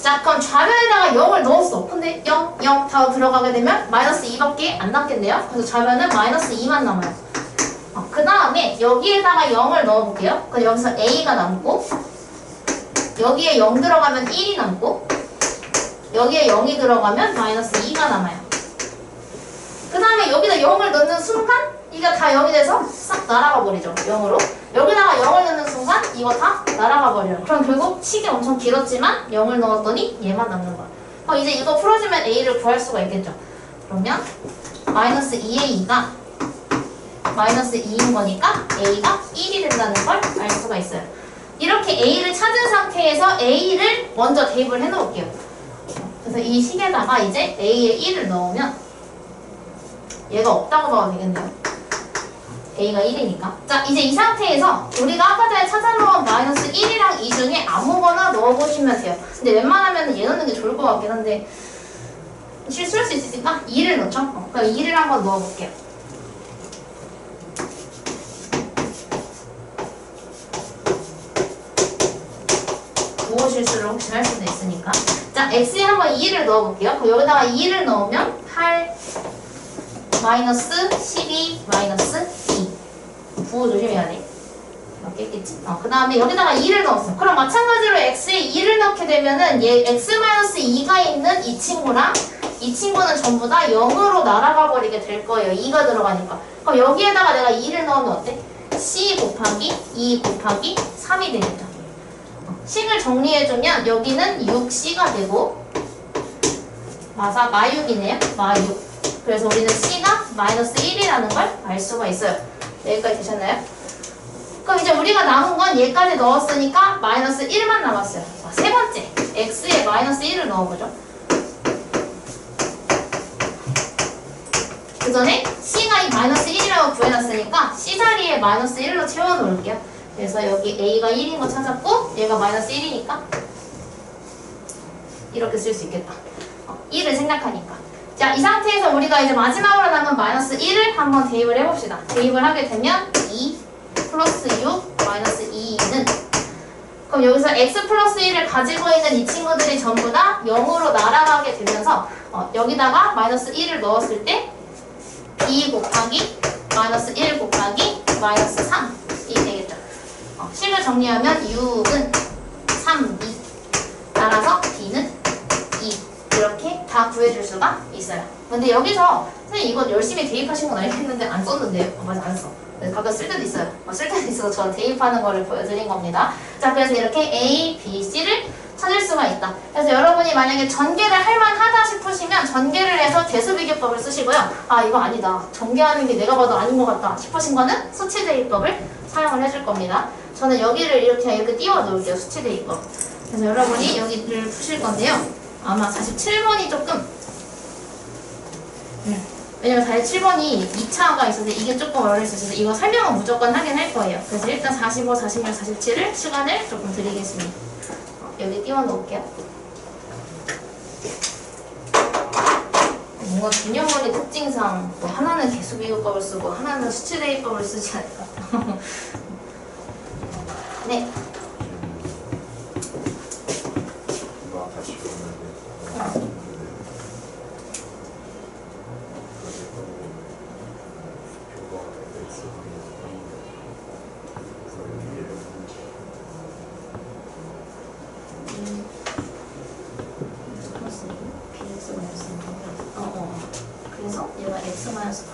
자, 그럼 좌변에다가 0을 넣었어. 근데 0, 0 다 들어가게 되면 마이너스 2밖에 안 남겠네요. 그래서 좌변은 마이너스 2만 남아요. 그 다음에 여기에다가 0을 넣어볼게요. 그럼 여기서 a가 남고 여기에 0 들어가면 1이 남고 여기에 0이 들어가면 마이너스 2가 남아요. 그 다음에 여기다 0을 넣는 순간 이거 다 0이 돼서 싹 날아가 버리죠. 0으로. 여기다가 0을 넣는 순간 이거 다 날아가 버려요. 그럼 결국 식이 엄청 길었지만 0을 넣었더니 얘만 남는 거야. 그럼 이제 이거 풀어주면 a를 구할 수가 있겠죠. 그러면 마이너스 2의 2가 마이너스 2인 거니까 a가 1이 된다는 걸 알 수가 있어요. 이렇게 a를 찾은 상태에서 a를 먼저 대입을 해놓을게요. 그래서 이 식에다가 이제 a에 1을 넣으면 얘가 없다고 봐도 되겠네요. a가 1이니까. 자, 이제 이 상태에서 우리가 아까 전에 찾아놓은 마이너스 1이랑 2 중에 아무거나 넣어보시면 돼요. 근데 웬만하면 얘 넣는 게 좋을 것 같긴 한데 실수할 수 있으니까 2를 넣죠. 그럼 2를 한번 넣어볼게요. 부호 실수를 혹시 할 수도 있으니까. 자, x에 한번 2를 넣어볼게요. 그럼 여기다가 2를 넣으면 8 마이너스 12 마이너스 2 부호 조심해야 돼. 이렇게 있겠지? 그 다음에 여기다가 2를 넣었어. 그럼 마찬가지로 x에 2를 넣게 되면은 얘 x 마이너스 2가 있는 이 친구랑 이 친구는 전부 다 0으로 날아가 버리게 될 거예요. 2가 들어가니까. 그럼 여기에다가 내가 2를 넣으면 어때? c 곱하기 2 곱하기 3이 되겠죠. 식을 정리해주면 여기는 6c가 되고 마육이네요. 마육. 그래서 우리는 c가 마이너스 1이라는 걸 알 수가 있어요. 여기까지 되셨나요? 그럼 이제 우리가 남은 건 얘까지 넣었으니까 마이너스 1만 남았어요. 자, 세 번째, x에 마이너스 1을 넣어보죠. 그 전에 c가 이 마이너스 1이라고 구해놨으니까 c 자리에 마이너스 1로 채워놓을게요. 그래서 여기 a가 1인 거 찾았고 얘가 마이너스 1이니까 이렇게 쓸 수 있겠다. 1을 생략하니까. 자, 이 상태에서 우리가 이제 마지막으로 남은 마이너스 1을 한번 대입을 해봅시다. 대입을 하게 되면 2 플러스 6 마이너스 2는 그럼 여기서 x 플러스 1을 가지고 있는 이 친구들이 전부 다 0으로 날아가게 되면서 여기다가 마이너스 1을 넣었을 때 2 곱하기 마이너스 1 곱하기 마이너스 3이 되겠죠. 식을 정리하면 6은 3, 2 따라서 b는 2 이렇게 다 구해줄 수가 있어요. 근데 여기서 선생님 이거 열심히 대입하신 건 알겠는데 안 썼는데요? 맞아, 안 써. 가끔 쓸 때도 있어요. 쓸 때도 있어서 저 대입하는 거를 보여드린 겁니다. 자, 그래서 이렇게 A, B, C를 찾을 수가 있다. 그래서 여러분이 만약에 전개를 할만하다 싶으시면 전개를 해서 대수비교법을 쓰시고요. 아, 이거 아니다. 전개하는 게 내가 봐도 아닌 것 같다 싶으신 거는 수치대입법을 사용을 해줄 겁니다. 저는 여기를 이렇게 띄워 놓을게요. 수치대입법. 그래서 여러분이 여기를 푸실 건데요. 아마 47번이 조금 왜냐면 47번이 2차가 있어서 이게 조금 어려울 수 있어서 이거 설명은 무조건 하긴 할 거예요. 그래서 일단 45, 46, 47을 시간을 조금 드리겠습니다. 여기 띄워 놓을게요. 뭔가 균형원리 특징상 뭐 하나는 개수비교법을 쓰고 하나는 수치대입법을 쓰지 않을까. 네.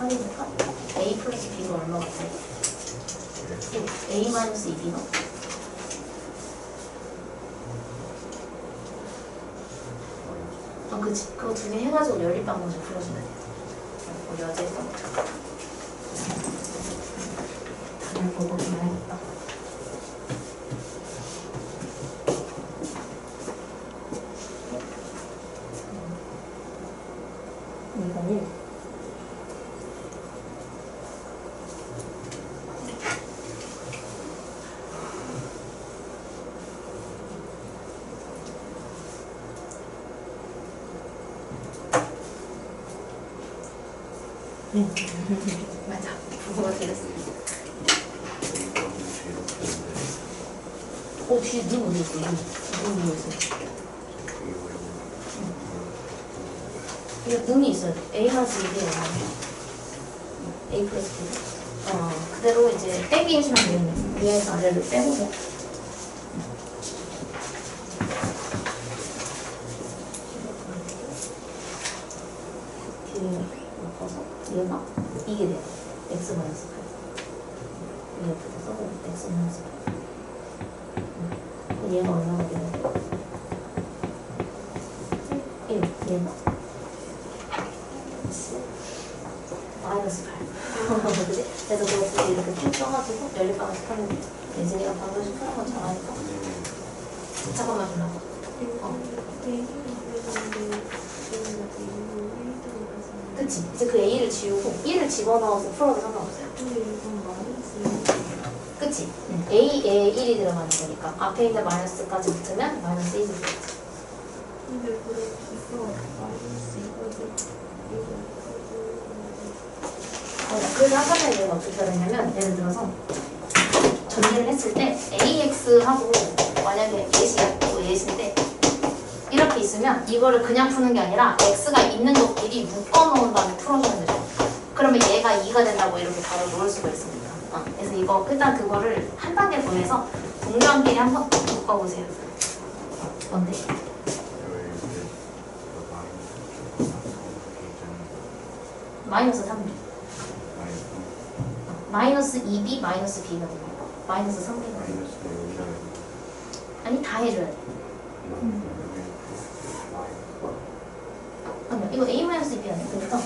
3이니까 A 플러스 B가 얼마 같아? A 마이너스 2B가? 그치. 그거 두 개 해가지고 연립방정식 풀어주면 돼. 우리 어제 했던 거죠. 다른 보고 좀 해야겠다. 이건 1. 맞아. 부부가 틀렸어. 뒤에 눈 어디 있어? 눈 어디 있어? 이거 눈이 있어요. A 마이너스 2에 A 플러스 B. 그대로 이제 빼기 해주면 되겠네. 위에서 아래를 빼보세요. 뒤에 묶어서 얘가 이게 돼요. X 마이너스 8. 이 옆에다 써보면 X 마이너스 8. 얘가 얼마나 돼요? 1. 얘가 마이너스 8. 그지? 그래서 그거 둘이 이렇게 쭉 써가지고 연립방정식 하면 돼. 예진이가 방정식 푸는 건 잘하니까. 잠깐만 불러봐. 그치? 이제 그 A를 지우고 1을 집어넣어서 풀어도 상관없어요. 그치? A에 1이 들어가는 거니까 앞에 있는 마이너스까지 붙으면 마이너스 1이 되겠지. 그래서 아까 전에 얘가 어떻게 하냐면 예를 들어서 전개를 했을 때 AX하고 만약에 예시야 또 예시인데 이렇게 있으면 이거를 그냥 푸는 게 아니라 X가 있는 것끼리 묶어놓은 다음에 풀어주면 되죠. 그러면 얘가 2가 된다고 이렇게 바로 놓을 수가 있습니다. 그래서 이거 일단 그거를 한 단계 더 해서 동료한끼리 한번 묶어보세요. 뭔데? 마이너스 3B. 마이너스 2B 마이너스 B가 되는 거. 마이너스 3B가 되는 거. 아니 다 해줘야 돼. 아니야 이거 A 마이너스 B 아니야. 그러니까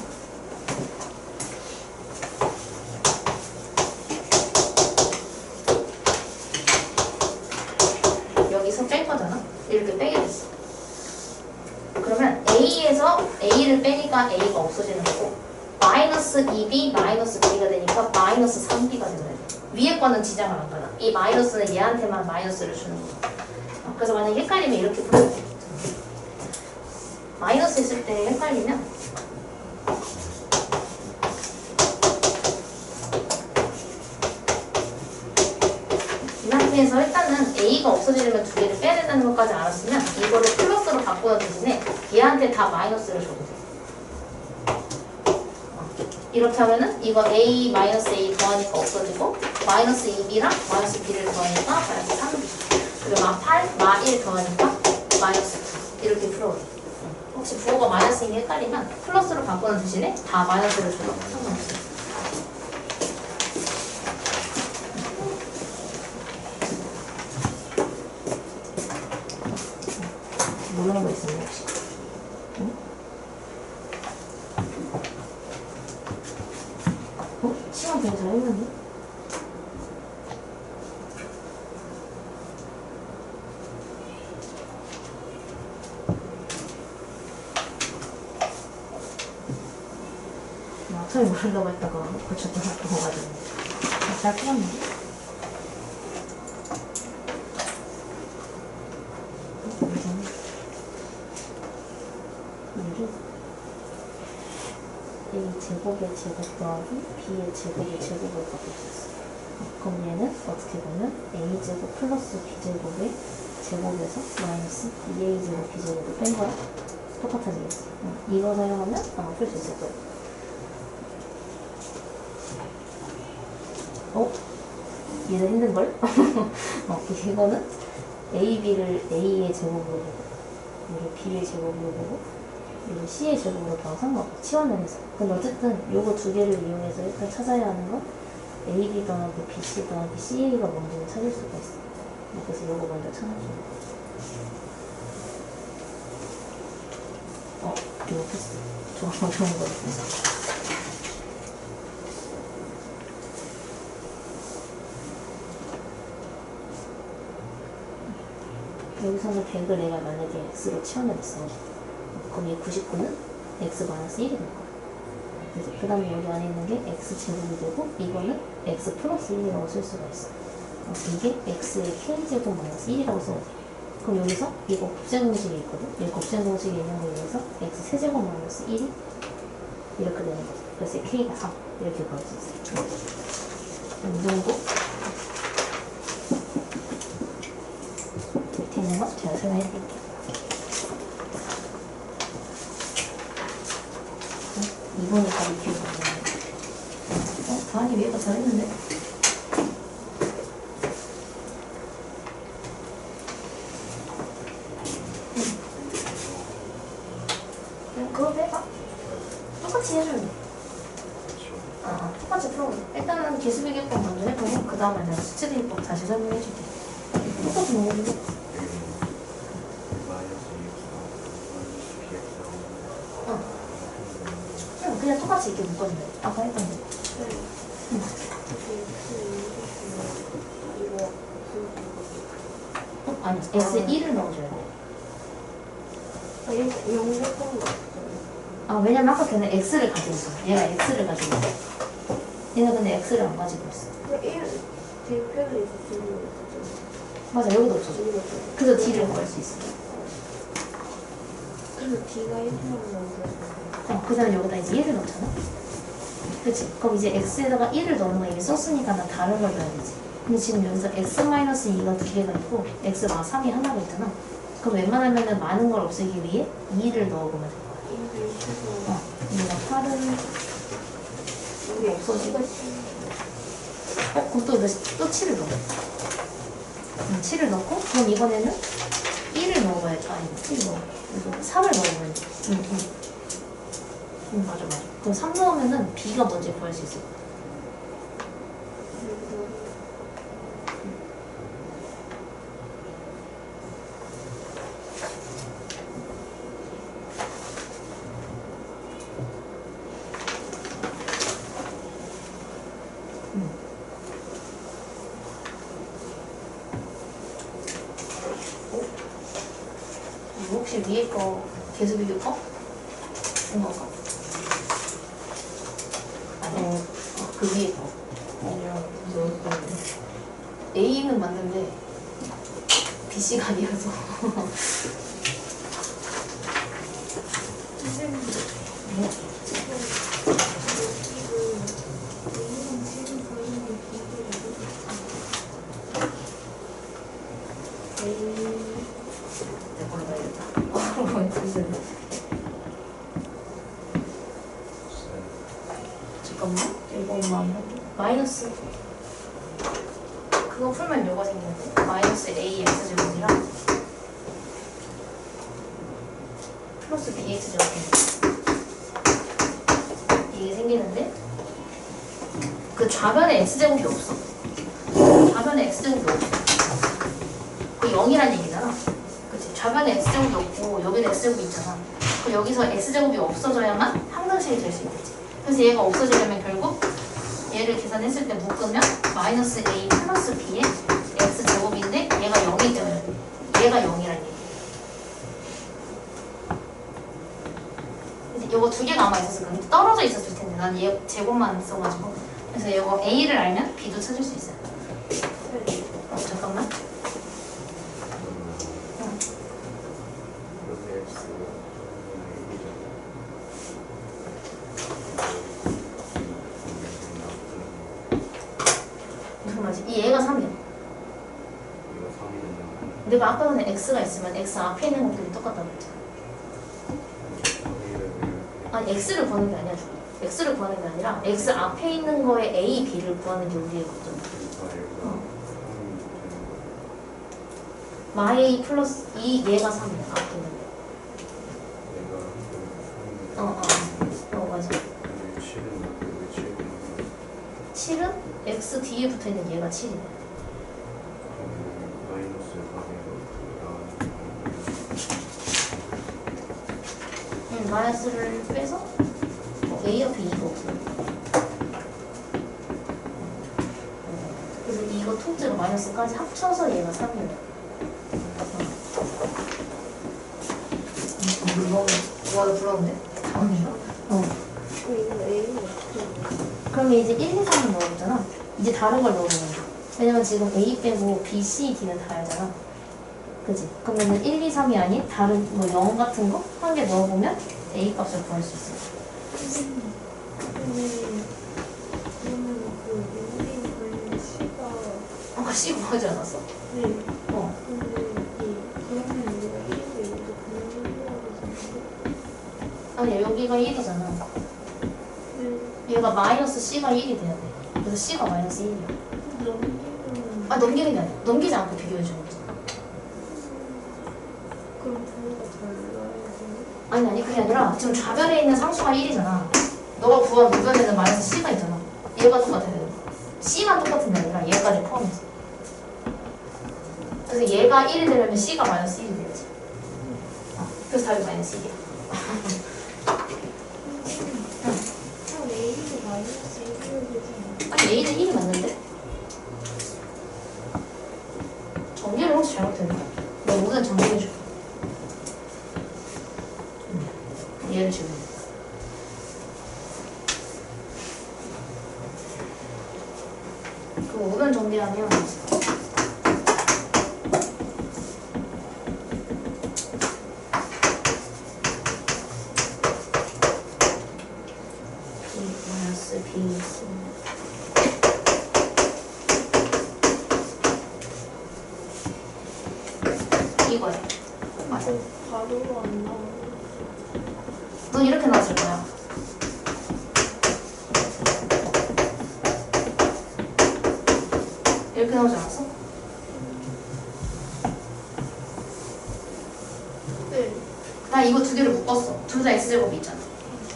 여기서 뺄 거잖아. 이렇게 빼게 됐어. 그러면 A에서 A를 빼니까 A가 없어지는 거고 마이너스 2B 마이너스 B가 되니까 마이너스 3B가 되는 거예요. 위에 거는 지장을 안 받아. 이 마이너스는 얘한테만 마이너스를 주는 거야. 그래서 만약에 헷갈리면 이렇게 풀어야 돼. 마이너스 있을 때 헷갈리면 이 상태에서 일단은 A가 없어지려면 두 개를 빼야 된다는 것까지 알았으면 이거를 플러스로 바꾸는 대신에 얘한테 다 마이너스를 줘도 돼. 이렇게 하면은 이거 A 마이너스 A 더하니까 없어지고 마이너스 2B랑 마이너스 B를 더하니까 마이너스 3B 그리고 마 8, 마 1 더하니까 마이너스 9 이렇게 풀어버려. 혹시 부호가 마이너스인 게 헷갈리면 플러스로 바꾸는 대신에 다 마이너스를 줘도 상관없어요. 모르는 거 있으면 혹시? 응? 시간 되게 잘 했는데? 나 처음에 모르려고 했다가 고쳤던 학교 가가지고 잘 풀었는데? A 제곱의 제곱 더하기 B의 제곱의 제곱을 갖고 있었어. 그럼 얘는 어떻게 보면 A 제곱 플러스 B 제곱의 제곱에서 마이너스 2A 제곱 B 제곱을 뺀 거야. 똑같아지겠어. 이거 사용하면 아마 풀 수 있을 거야. 얘는 힘든걸? 이거는 A, B를 A의 제곱으로 보고, 얘를 B의 제곱으로 보고, 그리고 C의 제곱으로 바로 상관없어. 치환을 해서. 근데 어쨌든 요거 두 개를 이용해서 일단 찾아야 하는 건 AB 더하기 BC 더하기 CA가 뭔지를 찾을 수가 있어. 그래서 요거 먼저 찾아줘. 이거 패스. 좋은 거 있어. 여기서는 100을 내가 만약에 x로 치환을 했어. 그럼 이 99는 x-1이 될 거야. 그래서 그 다음에 여기 안에 있는 게 x제곱이 되고 이거는 x 플러스 1이라고 쓸 수가 있어. 이게 x의 k제곱 마이너스 1이라고 써야 돼. 그럼 여기서 이거 곱셈공식이 있거든? 이 곱셈공식이 있는 거에 의해서 x 세제곱 마이너스 1이 이렇게 되는 거죠. 그래서 k가 3 이렇게 구할 수 있어요. 이 정도 밑에 있는 거 제가 설명해 드릴게요. 2번이 답이 기억이 안 나네. 다한이 위에가 잘했는데? 그거 해봐. 똑같이 해주면 돼. 똑같이 풀어보자. 일단은 기수비교법 먼저 해보고 그 다음에 내가 수치대입법 다시 설명해줄게. 똑같이 넣어주고. 그냥 똑같이 이렇게 묶어주면 돼. 아까 했던 거. 아니, x에 1을 넣어줘야 돼. 왜냐면 아까 걔는 x를 가지고 있어. 얘가 x를 가지고 있어. 얘는 근데 x를 안 가지고 있어. 맞아, 여기도 없어져. 그래서 d를 구할 수 있어. 그래서 D가 1이라고 나오고 그 다음에 여기다 이제 1을 넣잖아? 그치? 그럼 이제 x에다가 1을 넣는 거 이미 썼으니까 난 다른 걸 넣어야 되지. 근데 지금 여기서 x-2가 두 개가 있고 x-3이 하나가 있잖아. 그럼 웬만하면은 많은 걸 없애기 위해 2를 넣어보면 돼. 1을 쳐서 얘가 8은 우리 없어지고 그럼 또 7을 넣어. 7을 넣고 그럼 이번에는 1을 넣어봐야지. 아니 1 넣어. 그래서 3을 넣어보면 돼. 맞아. 그럼 3 넣으면은 b가 뭔지 구할 수 있을 거야. 혹시 위에 거 계수비교 거? 본 건가? 아니, 그 위에 거. A는 맞는데 BC가 아니라서. 네. 잠깐만, 이거만 마이너스 그거 풀면 요거 생기는데 마이너스 AX 제곱이랑 플러스 BX 제곱이 이게 생기는데 그 좌변에 X 제곱이 없어. 좌변에 X 제곱이 없어. 그 0이란 얘기잖아. 그치? 좌변에 X 제곱이 없고 여기는 X 제곱이 있잖아. 그 여기서 X 제곱이 없어져야만 항등식이 될 수 있겠지. 그래서 얘가 없어지려면 결국 얘를 계산했을 때 묶으면 마이너스 A 플러스 B의 X 제곱인데 얘가 0이 되면 얘가 0이란 얘기. 근데 요거 두 개 남아있어서 근데 떨어져 있었을 텐데 난 얘 제곱만 써가지고 그래서 이거 A를 알면 B도 찾을 수 있어요. 잠깐만. 이 얘가 3이야. 내가 아까 전에 x가 있으면 x 앞에 있는 것들이 똑같다고 했잖아. 아니 x를 구하는 게 아니야. x를 구하는 게 아니라 x 앞에 있는 거에 a, b를 구하는 게 우리의 거든. 마이 플러스 이 얘가 3이야. 앞에 있는 거. x 뒤에 붙어있는 얘가 7이네. 마이너스 4배가 마이너스를 빼서 a 옆에 2가 없어요. 그래서 이거 통째로 마이너스까지 합쳐서 얘가 3이에요. 와, 부러운데? 이거 A는 어떻게 그러면 이제 1, 2, 3을 넣어보잖아. 이제 다른 걸 넣어보는 거야. 왜냐면 지금 A 빼고 B, C, D는 다 알잖아. 그치? 그러면은 1, 2, 3이 아닌 다른 뭐 0 같은 거 한 개 넣어보면 A 값을 구할 수 있어. 근데 그러면 그 우리 C가 아까 C 구하지 않았어? 네. 어. 근데 그러면 우리가 1인데 이것도 그냥 해야 되잖아요. 아니, 여기가 1이잖아. 네. 얘가 마이너스 C가 1이 돼야 돼. 그래서 C가 마이너스 1이야. 넘기면 아, 넘기는 게 아니야. 넘기지 않고 비교해주는 거지. 그럼 부호가 달라야지. 아니, 그게 아니라 지금 좌변에 있는 상수가 1이잖아. 너가 구한 우변에는 마이너스 C가 있잖아. 얘가 똑같아야 되는 거야. C만 똑같은 게 아니라 얘까지 포함해서. 그래서 얘가 1이 되려면 C가 마이너스 1이 돼야지. 그래서 답이 마이너스 1이야. 그럼 A는 마이너스 1이어야 되잖아. 아니, A는 1이 맞는데? 정리를 혹시 잘못했나? 내가 우선 정리해줄게. 얘를 지우면 돼. 그 우변 정리하면 B 마이너스 B 이거야. 맞아. 이거 바로 안 나와. 넌 이렇게 나왔을 거야. 이렇게 나오지 않았어? 네. 나 이거 두 개를 묶었어. 둘 다 x제곱이 있잖아.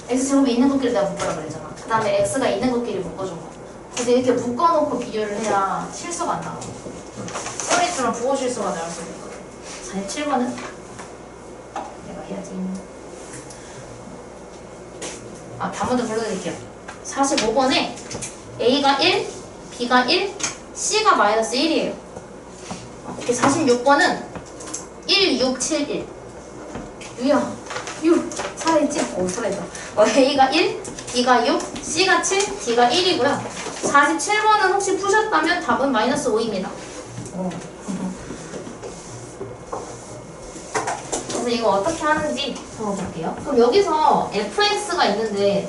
x제곱이 있는 것끼리 내가 묶으라 그랬잖아. 그 다음에 x가 있는 것끼리 묶어준 거야. 그래서 이렇게 묶어놓고 비교를 해야 실수가 안 나와. 쏘리처럼 부호 실수가 나올 수도 있거든. 47번은 내가 해야지. 아, 다 먼저 불러드릴게요. 45번에 A가 1, B가 1, C가 마이너스 1이에요. 이렇게 46번은 1, 6, 7, 1. 유야, 6. 살아있지? 오, 살아있다. A가 1, B가 6, C가 7, D가 1이고요. 47번은 혹시 푸셨다면 답은 마이너스 5입니다. 그래서 이거 어떻게 하는지 적어볼게요. 그럼 여기서 fx가 있는데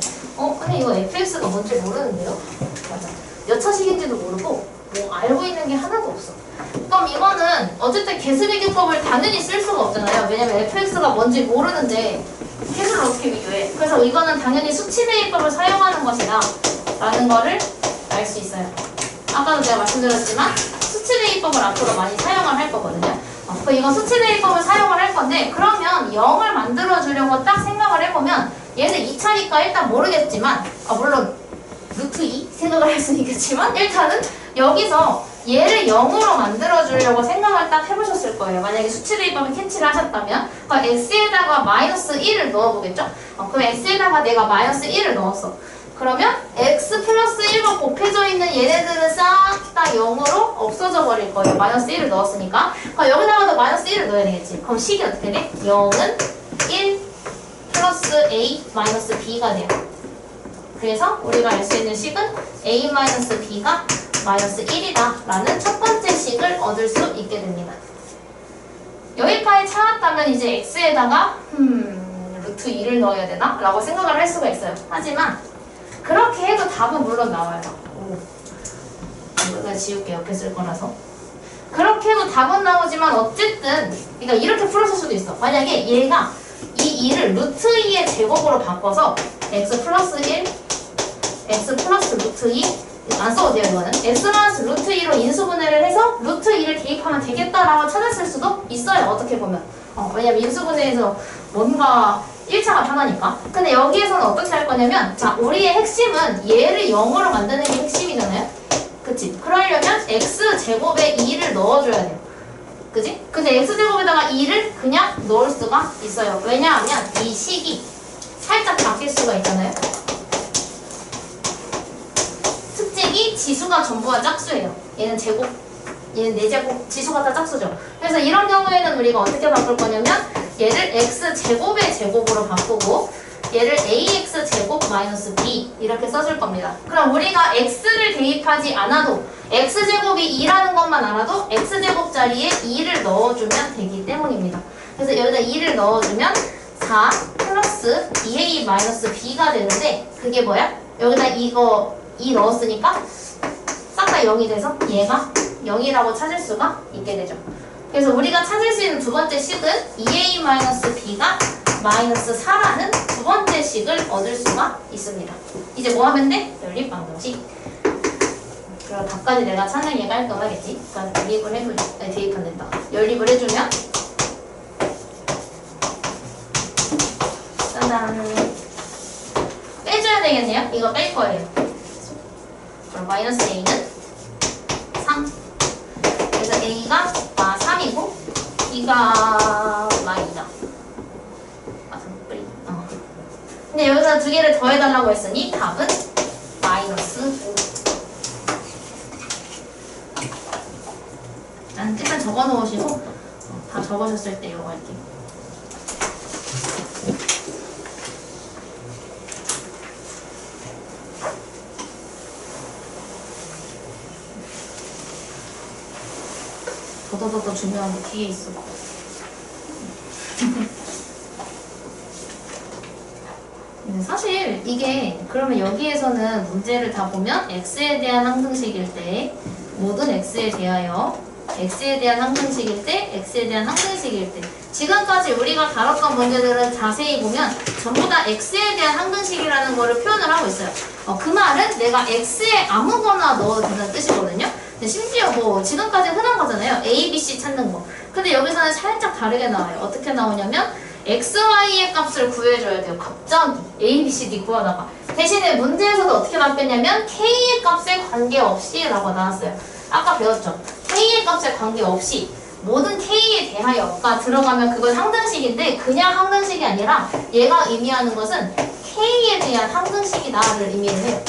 근데 이거 fx가 뭔지 모르는데요? 맞아. 몇 차식인지도 모르고 뭐 알고 있는 게 하나도 없어. 그럼 이거는 어쨌든 개수비교법을 당연히 쓸 수가 없잖아요. 왜냐면 fx가 뭔지 모르는데 개수를 어떻게 비교해? 그래서 이거는 당연히 수치대입법을 사용하는 것이다 라는 거를 알 수 있어요. 아까도 제가 말씀드렸지만 수치대입법을 앞으로 많이 사용을 할 거거든요. 이건 수치대입법을 사용을 할 건데 그러면 0을 만들어주려고 딱 생각을 해보면 얘는 2차니까 일단 모르겠지만 물론 루트 2 생각을 할 수 있겠지만 일단은 여기서 얘를 0으로 만들어주려고 생각을 딱 해보셨을 거예요. 만약에 수치대입법을 캐치를 하셨다면 그럼 x에다가 마이너스 1을 넣어보겠죠? 그럼 x에다가 내가 마이너스 1을 넣었어. 그러면 x 플러스 1과 곱해져 있는 얘네들은 싹 다 0으로 없어져 버릴 거예요. 마이너스 1을 넣었으니까. 그럼 여기다가도 마이너스 1을 넣어야 되겠지. 그럼 식이 어떻게 돼? 0은 1 플러스 a 마이너스 b가 돼요. 그래서 우리가 알 수 있는 식은 a 마이너스 b가 마이너스 1이다 라는 첫 번째 식을 얻을 수 있게 됩니다. 여기까지 찾았다면 이제 x에다가 루트 2를 넣어야 되나? 라고 생각을 할 수가 있어요. 하지만 그렇게 해도 답은 물론 나와요. 이거 지울게 옆에 쓸 거라서. 그렇게 해도 답은 나오지만 어쨌든 그러니까 이렇게 풀었을 수도 있어. 만약에 얘가 이 2를 루트 2의 제곱으로 바꿔서 x 플러스 1, x 플러스 루트 2 안 써도 돼요 이거는. x 마이너스 루트 2로 인수분해를 해서 루트 2를 대입하면 되겠다라고 찾았을 수도 있어요. 어떻게 보면. 왜냐면 인수분해에서 뭔가 1차가 편하니까. 근데 여기에서는 어떻게 할 거냐면 자 우리의 핵심은 얘를 0으로 만드는 게 핵심이잖아요. 그 그치? 그러려면 x제곱에 2를 넣어줘야 돼요. 그지? 근데 x제곱에다가 2를 그냥 넣을 수가 있어요. 왜냐하면 이 식이 살짝 바뀔 수가 있잖아요. 특징이 지수가 전부가 짝수예요. 얘는 제곱, 얘는 4제곱, 지수가 다 짝수죠. 그래서 이런 경우에는 우리가 어떻게 바꿀 거냐면 얘를 x제곱의 제곱으로 바꾸고 얘를 ax제곱 마이너스 b 이렇게 써줄 겁니다. 그럼 우리가 x를 대입하지 않아도 x제곱이 2라는 것만 알아도 x제곱 자리에 2를 넣어주면 되기 때문입니다. 그래서 여기다 2를 넣어주면 4 플러스 2a 마이너스 b가 되는데 그게 뭐야? 여기다 이거 2 넣었으니까 싹 다 0이 돼서 얘가 0이라고 찾을 수가 있게 되죠. 그래서 우리가 찾을 수 있는 두 번째 식은 2a 마이너스 b가 마이너스 4라는 두 번째 식을 얻을 수가 있습니다. 이제 뭐 하면 돼? 연립방정식. 그럼 답까지 내가 찾는 게 깔끔하겠지? 그러니까 대입을 해주면, 아니 대입 안 된다. 연립을 해주면 짜잔. 빼줘야 되겠네요? 이거 뺄 거예요. 그럼 마이너스 a는 3. 그래서 a가 3이고 b가 마이다. 근데 여기서 두 개를 더해달라고 했으니 답은 마이너스 5. 난 일단 적어놓으시고 다 적으셨을 때 이거 할게요. 더 중요한 게 뒤에 있어. 사실 이게 그러면 여기에서는 문제를 다 보면 x에 대한 항등식일 때 모든 x에 대하여 x에 대한 항등식일 때 x에 대한 항등식일 때 지금까지 우리가 다뤘던 문제들은 자세히 보면 전부 다 x에 대한 항등식이라는 거를 표현을 하고 있어요. 그 말은 내가 x에 아무거나 넣어도 된다는 뜻이거든요. 근데 심지어 뭐 지금까지 흔한 거잖아요. a, b, c 찾는 거. 근데 여기서는 살짝 다르게 나와요. 어떻게 나오냐면 x, y의 값을 구해줘야 돼요. 갑자기 a, b, c, d 구하다가 대신에 문제에서도 어떻게 나왔냐면 k의 값에 관계없이 라고 나왔어요. 아까 배웠죠? k의 값에 관계없이 모든 k에 대하여가 들어가면 그건 항등식인데 그냥 항등식이 아니라 얘가 의미하는 것은 k에 대한 항등식이다를 의미를 해요.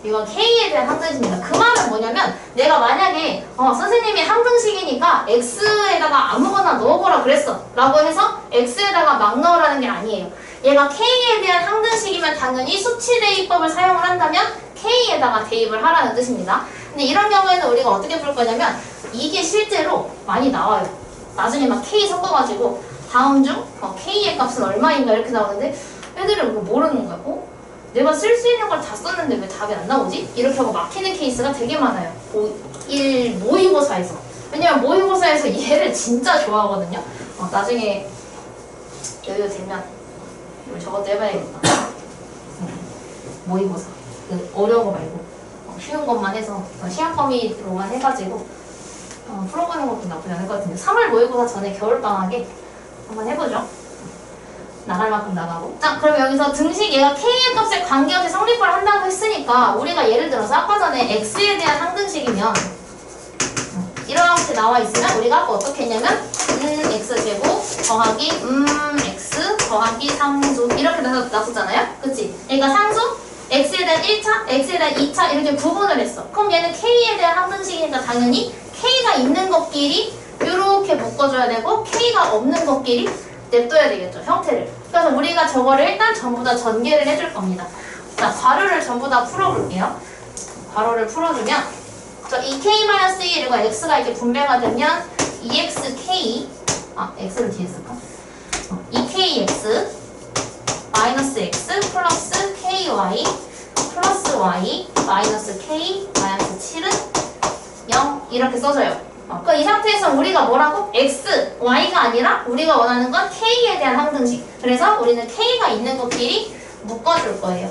이건 K에 대한 항등식입니다. 그 말은 뭐냐면 내가 만약에 선생님이 항등식이니까 X에다가 아무거나 넣어보라 그랬어 라고 해서 X에다가 막 넣으라는 게 아니에요. 얘가 K에 대한 항등식이면 당연히 수치 대입법을 사용을 한다면 K에다가 대입을 하라는 뜻입니다. 근데 이런 경우에는 우리가 어떻게 풀 거냐면 이게 실제로 많이 나와요. 나중에 막 K 섞어가지고 다음 중 K의 값은 얼마인가 이렇게 나오는데 애들은 그거 모르는 거야. 내가 쓸 수 있는 걸 다 썼는데 왜 답이 안 나오지? 이렇게 하고 막히는 케이스가 되게 많아요. 모의고사에서. 왜냐면 모의고사에서 얘를 진짜 좋아하거든요. 나중에 여유가 되면 이걸 저것도 해봐야겠다. 모의고사. 어려운 거 말고 쉬운 것만 해서 시험 범위로만 해가지고 풀어보는 것도 나쁘지 않을 것 같은데 3월 모의고사 전에 겨울방학에 한번 해보죠. 나갈 만큼 나가고. 자, 그럼 여기서 등식 얘가 k의 값에 관계없이 성립을 한다고 했으니까 우리가 예를 들어서 아까 전에 x에 대한 항등식이면 이렇게 나와 있으면 우리가 아까 어떻게 했냐면 x제곱 더하기 x 더하기 상수 이렇게 나눴잖아요. 그치? 그러니까 상수 x에 대한 1차, x에 대한 2차 이렇게 구분을 했어. 그럼 얘는 k에 대한 항등식이니까 당연히 k가 있는 것끼리 이렇게 묶어줘야 되고 k가 없는 것끼리 냅둬야 되겠죠, 형태를. 그래서 우리가 저거를 일단 전부 다 전개를 해줄 겁니다. 자, 괄호를 전부 다 풀어볼게요. 괄호를 풀어주면 이 k-1 그리고 x가 이렇게 분배가 되면 2xk x를 뒤에 쓸까? 2kx 마이너스 x 플러스 ky 플러스 y 마이너스 k 마이너스 7은 0 이렇게 써져요. 그럼 이 상태에서 우리가 뭐라고? x, y가 아니라 우리가 원하는 건 k에 대한 항등식. 그래서 우리는 k가 있는 것끼리 묶어줄 거예요.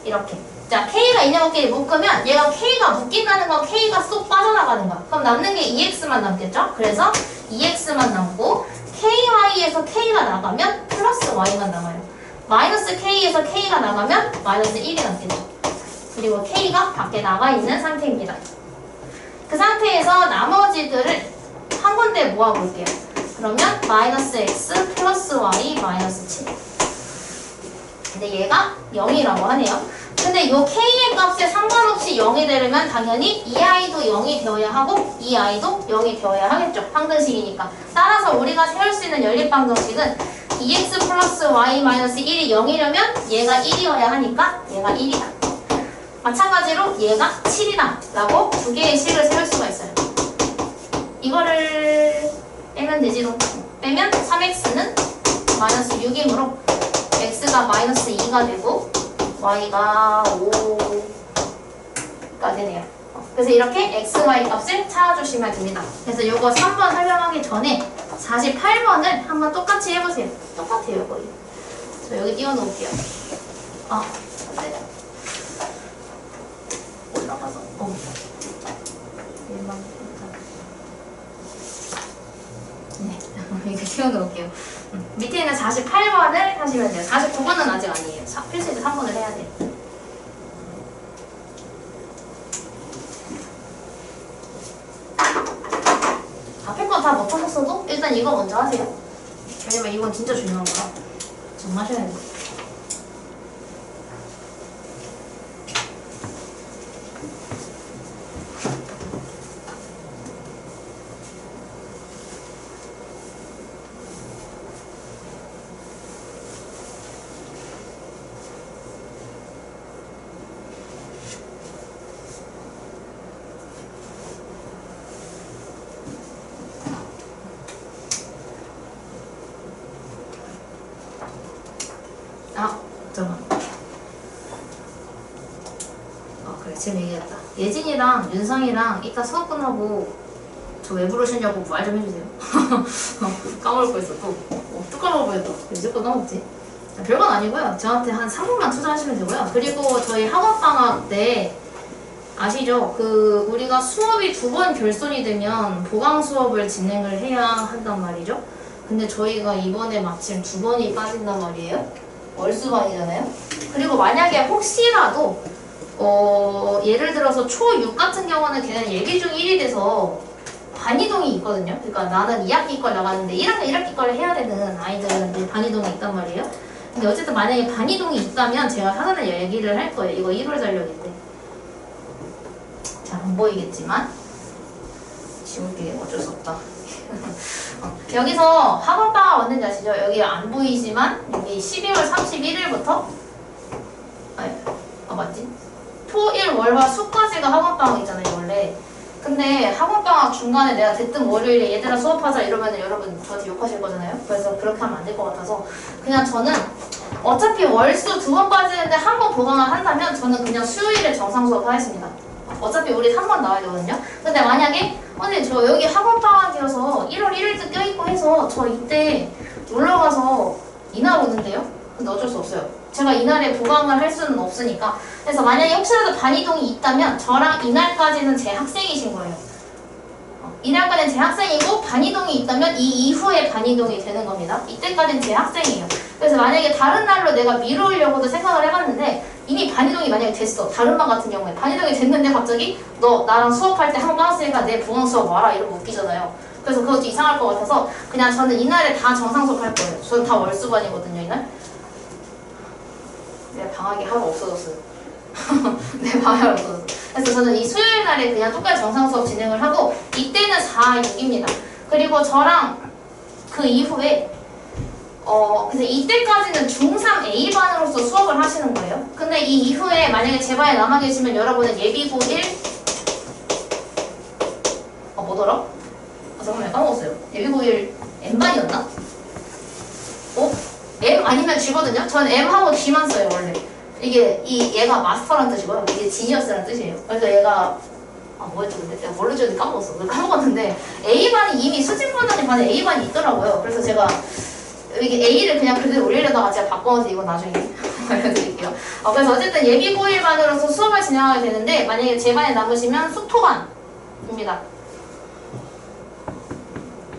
이렇게. 자, k가 있는 것끼리 묶으면 얘가 k가 묶인다는 건 k가 쏙 빠져나가는 거야. 그럼 남는 게 2x만 남겠죠? 그래서 2x만 남고 ky에서 k가 나가면 플러스 y만 남아요. 마이너스 k에서 k가 나가면 마이너스 1이 남겠죠. 그리고 k가 밖에 나가 있는 상태입니다. 그 상태에서 나머지들을 한 군데 모아볼게요. 그러면 마이너스 x 플러스 y 마이너스 7. 근데 얘가 0이라고 하네요. 근데 이 k의 값에 상관없이 0이 되려면 당연히 이 아이도 0이 되어야 하고 이 아이도 0이 되어야 하겠죠. 항등식이니까. 따라서 우리가 세울 수 있는 연립방정식은 2x 플러스 y 마이너스 1이 0이려면 얘가 1이어야 하니까 얘가 1이다. 마찬가지로 얘가 7이다 라고 두 개의 식을 세울 수가 있어요. 이거를 빼면 되지롱. 빼면 3x는 마이너스 6이므로 x가 마이너스 2가 되고 y가 5가 되네요. 그래서 이렇게 x, y 값을 찾아주시면 됩니다. 그래서 이거 3번 설명하기 전에 48번을 한번 똑같이 해보세요. 똑같아요 거의. 저 여기 띄워놓을게요. 아, 네. 올라가서 네, 이렇게 띄워놓을게요. 밑에 있는 48번을 하시면 돼요. 49번은 아직 아니에요. 필수에서 3번을 해야 돼요. 앞에 건 다 못하셨어도 일단 이거 먼저 하세요. 왜냐면 이건 진짜 중요한 거라. 정말 하셔야 돼요. 잠깐만. 그래 지금 얘기했다. 예진이랑 윤성이랑 이따 수업 끝나고 저 왜 부르셨냐고 말 좀 해주세요. 까먹을 뻔했어 또. 또 까먹을 뻔했다. 이제 거 까먹지? 별건 아니고요. 저한테 한 3분만 투자하시면 되고요. 그리고 저희 학원방학 때 아시죠? 우리가 수업이 2번 결손이 되면 보강 수업을 진행을 해야 한단 말이죠. 근데 저희가 이번에 마침 2번이 빠진단 말이에요. 월수반이잖아요. 그리고 만약에 혹시라도 예를 들어서 초6 같은 경우는 걔는 예비 중 1이 돼서 반이동이 있거든요. 그러니까 나는 2학기 걸 나갔는데 1학기 1학기 걸 해야 되는 아이들은 반이동이 있단 말이에요. 근데 어쨌든 만약에 반이동이 있다면 제가 사전에 얘기를 할 거예요. 이거 1월 달력인데 잘 안 보이겠지만 지울게 어쩔 수 없다. 여기서 학원방학 왔는지 아시죠? 여기 안 보이지만 여기 12월 31일부터 맞지? 토, 일, 월화, 수까지가 학원방학이잖아요 원래. 근데 학원방학 중간에 내가 대뜸 월요일에 얘들아 수업하자 이러면 여러분 저한테 욕하실 거잖아요. 그래서 그렇게 하면 안 될 것 같아서 그냥 저는 어차피 월수 2번 빠지는데 한 번 보강을 한다면 저는 그냥 수요일에 정상 수업 하겠습니다. 어차피 우리 3번 나와야 되거든요. 근데 만약에 선생님 저 여기 학원방학이어서 1월 1일도 껴있고 해서 저 이때 놀러가서 이날 오는데요? 근데 어쩔 수 없어요. 제가 이날에 보강을 할 수는 없으니까. 그래서 만약에 혹시라도 반이동이 있다면 저랑 이날까지는 제 학생이신 거예요. 이날까지는 제 학생이고 반이동이 있다면 이 이후에 반이동이 되는 겁니다. 이때까지는 제 학생이에요. 그래서 만약에 다른 날로 내가 미루려고도 생각을 해봤는데 이미 반이동이 만약에 됐어. 다른 반 같은 경우에 반이동이 됐는데 갑자기 너 나랑 수업할 때 한번 빠졌으니까 내 보강 수업 와라 이러면 웃기잖아요. 그래서 그것도 이상할 것 같아서 그냥 저는 이날에 다 정상 수업 할 거예요. 저는 다 월수반이거든요 이날. 내 방학이 하루 없어졌어요. 내 방학이 하루 없어졌어. 그래서 저는 이 수요일 날에 그냥 똑같이 정상 수업 진행을 하고 이때는 4, 6입니다. 그리고 저랑 그 이후에 근데 이때까지는 중3 A반으로서 수업을 하시는 거예요. 근데 이 이후에 만약에 제 반에 남아 계시면 여러분은 예비고 1 뭐더라? 잠깐만 까먹었어요. 예비고 1 M반이었나? M 아니면 G거든요? 전 M하고 G만 써요 원래. 이게 얘가 마스터라는 뜻이고요. 이게 지니어스라는 뜻이에요. 그래서 얘가 뭐였죠 근데? 내가 뭘로 지었는지 까먹었어. 까먹었는데 A반이 이미 수직반원이 반에 A반이 있더라고요. 그래서 제가 이게 A를 그냥 그대로 올리려다가 제가 바꿔서 이거 나중에 알려드릴게요. 그래서 어쨌든 예비 고1반으로서 수업을 진행하게 되는데 만약에 제 반에 남으시면 수토반입니다.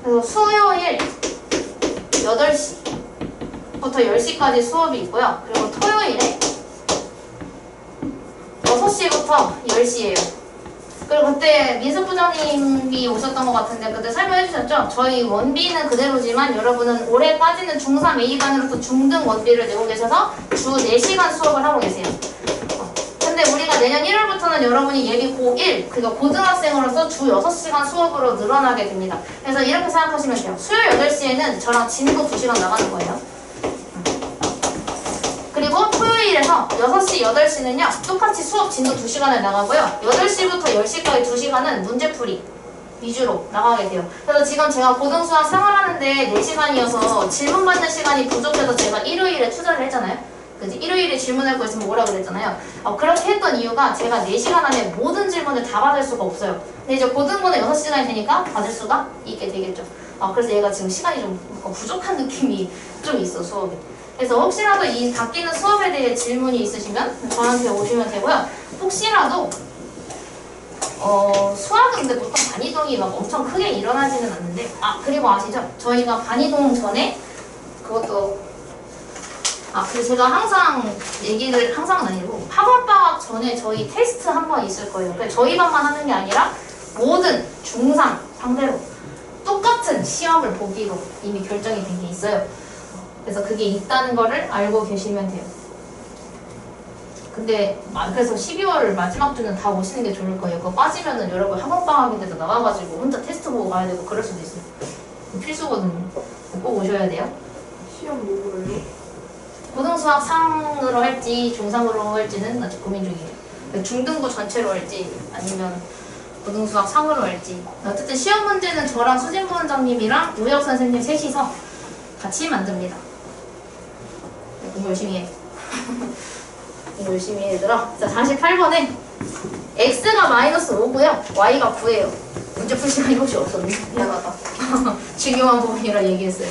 그래서 수요일 8시 10시까지 수업이 있고요. 그리고 토요일에 6시부터 10시예요. 그리고 그때 민수 부장님이 오셨던 것 같은데 그때 설명해 주셨죠? 저희 원비는 그대로지만 여러분은 올해 빠지는 중3 A반으로부터 중등 원비를 내고 계셔서 주 4시간 수업을 하고 계세요. 근데 우리가 내년 1월부터는 여러분이 예비 고1, 그러니까 고등학생으로서 주 6시간 수업으로 늘어나게 됩니다. 그래서 이렇게 생각하시면 돼요. 수요일 8시에는 저랑 진도 2시간 나가는 거예요. 그리고 토요일에서 6시, 8시는요 똑같이 수업 진도 2시간을 나가고요 8시부터 10시까지 2시간은 문제풀이 위주로 나가게 돼요. 그래서 지금 제가 고등수학 생활하는데 4시간이어서 질문 받는 시간이 부족해서 제가 일요일에 투자를 했잖아요. 그지? 일요일에 질문할 거 있으면 뭐라 그랬잖아요. 그렇게 했던 이유가 제가 4시간 안에 모든 질문을 다 받을 수가 없어요. 근데 이제 고등부는 6시간이 되니까 받을 수가 있게 되겠죠. 그래서 얘가 지금 시간이 좀 부족한 느낌이 좀 있어 수업에. 그래서 혹시라도 이 바뀌는 수업에 대해 질문이 있으시면 저한테 오시면 되고요. 혹시라도 수학은 근데 보통 반이동이 막 엄청 크게 일어나지는 않는데 그리고 아시죠? 저희가 반이동 전에 그것도 그래서 제가 항상 얘기를 항상은 아니고 학원방학 전에 저희 테스트 한 번 있을 거예요. 그러니까 저희 반만 하는 게 아니라 모든 중3 상대로 똑같은 시험을 보기로 이미 결정이 된 게 있어요. 그래서 그게 있다는 거를 알고 계시면 돼요. 근데 그래서 12월 마지막 주는 다 오시는 게 좋을 거예요. 그거 빠지면은 여러분 학원방학인데도 나와가지고 혼자 테스트 보고 가야 되고 그럴 수도 있어요. 필수거든요. 꼭 오셔야 돼요. 시험 뭐예요? 고등수학 상으로 할지 중3으로 할지는 아직 고민 중이에요. 중등부 전체로 할지 아니면 고등수학 상으로 할지. 어쨌든 시험 문제는 저랑 수진부 원장님이랑 우혁 선생님 셋이서 같이 만듭니다. 공부 열심히 해. 공부 열심히 해 얘들아. 자 48번에 x가 마이너스 5고요 y가 9예요. 문제 풀 시간이 혹시 없었네. 미안하다. 중요한 부분이라 얘기했어요.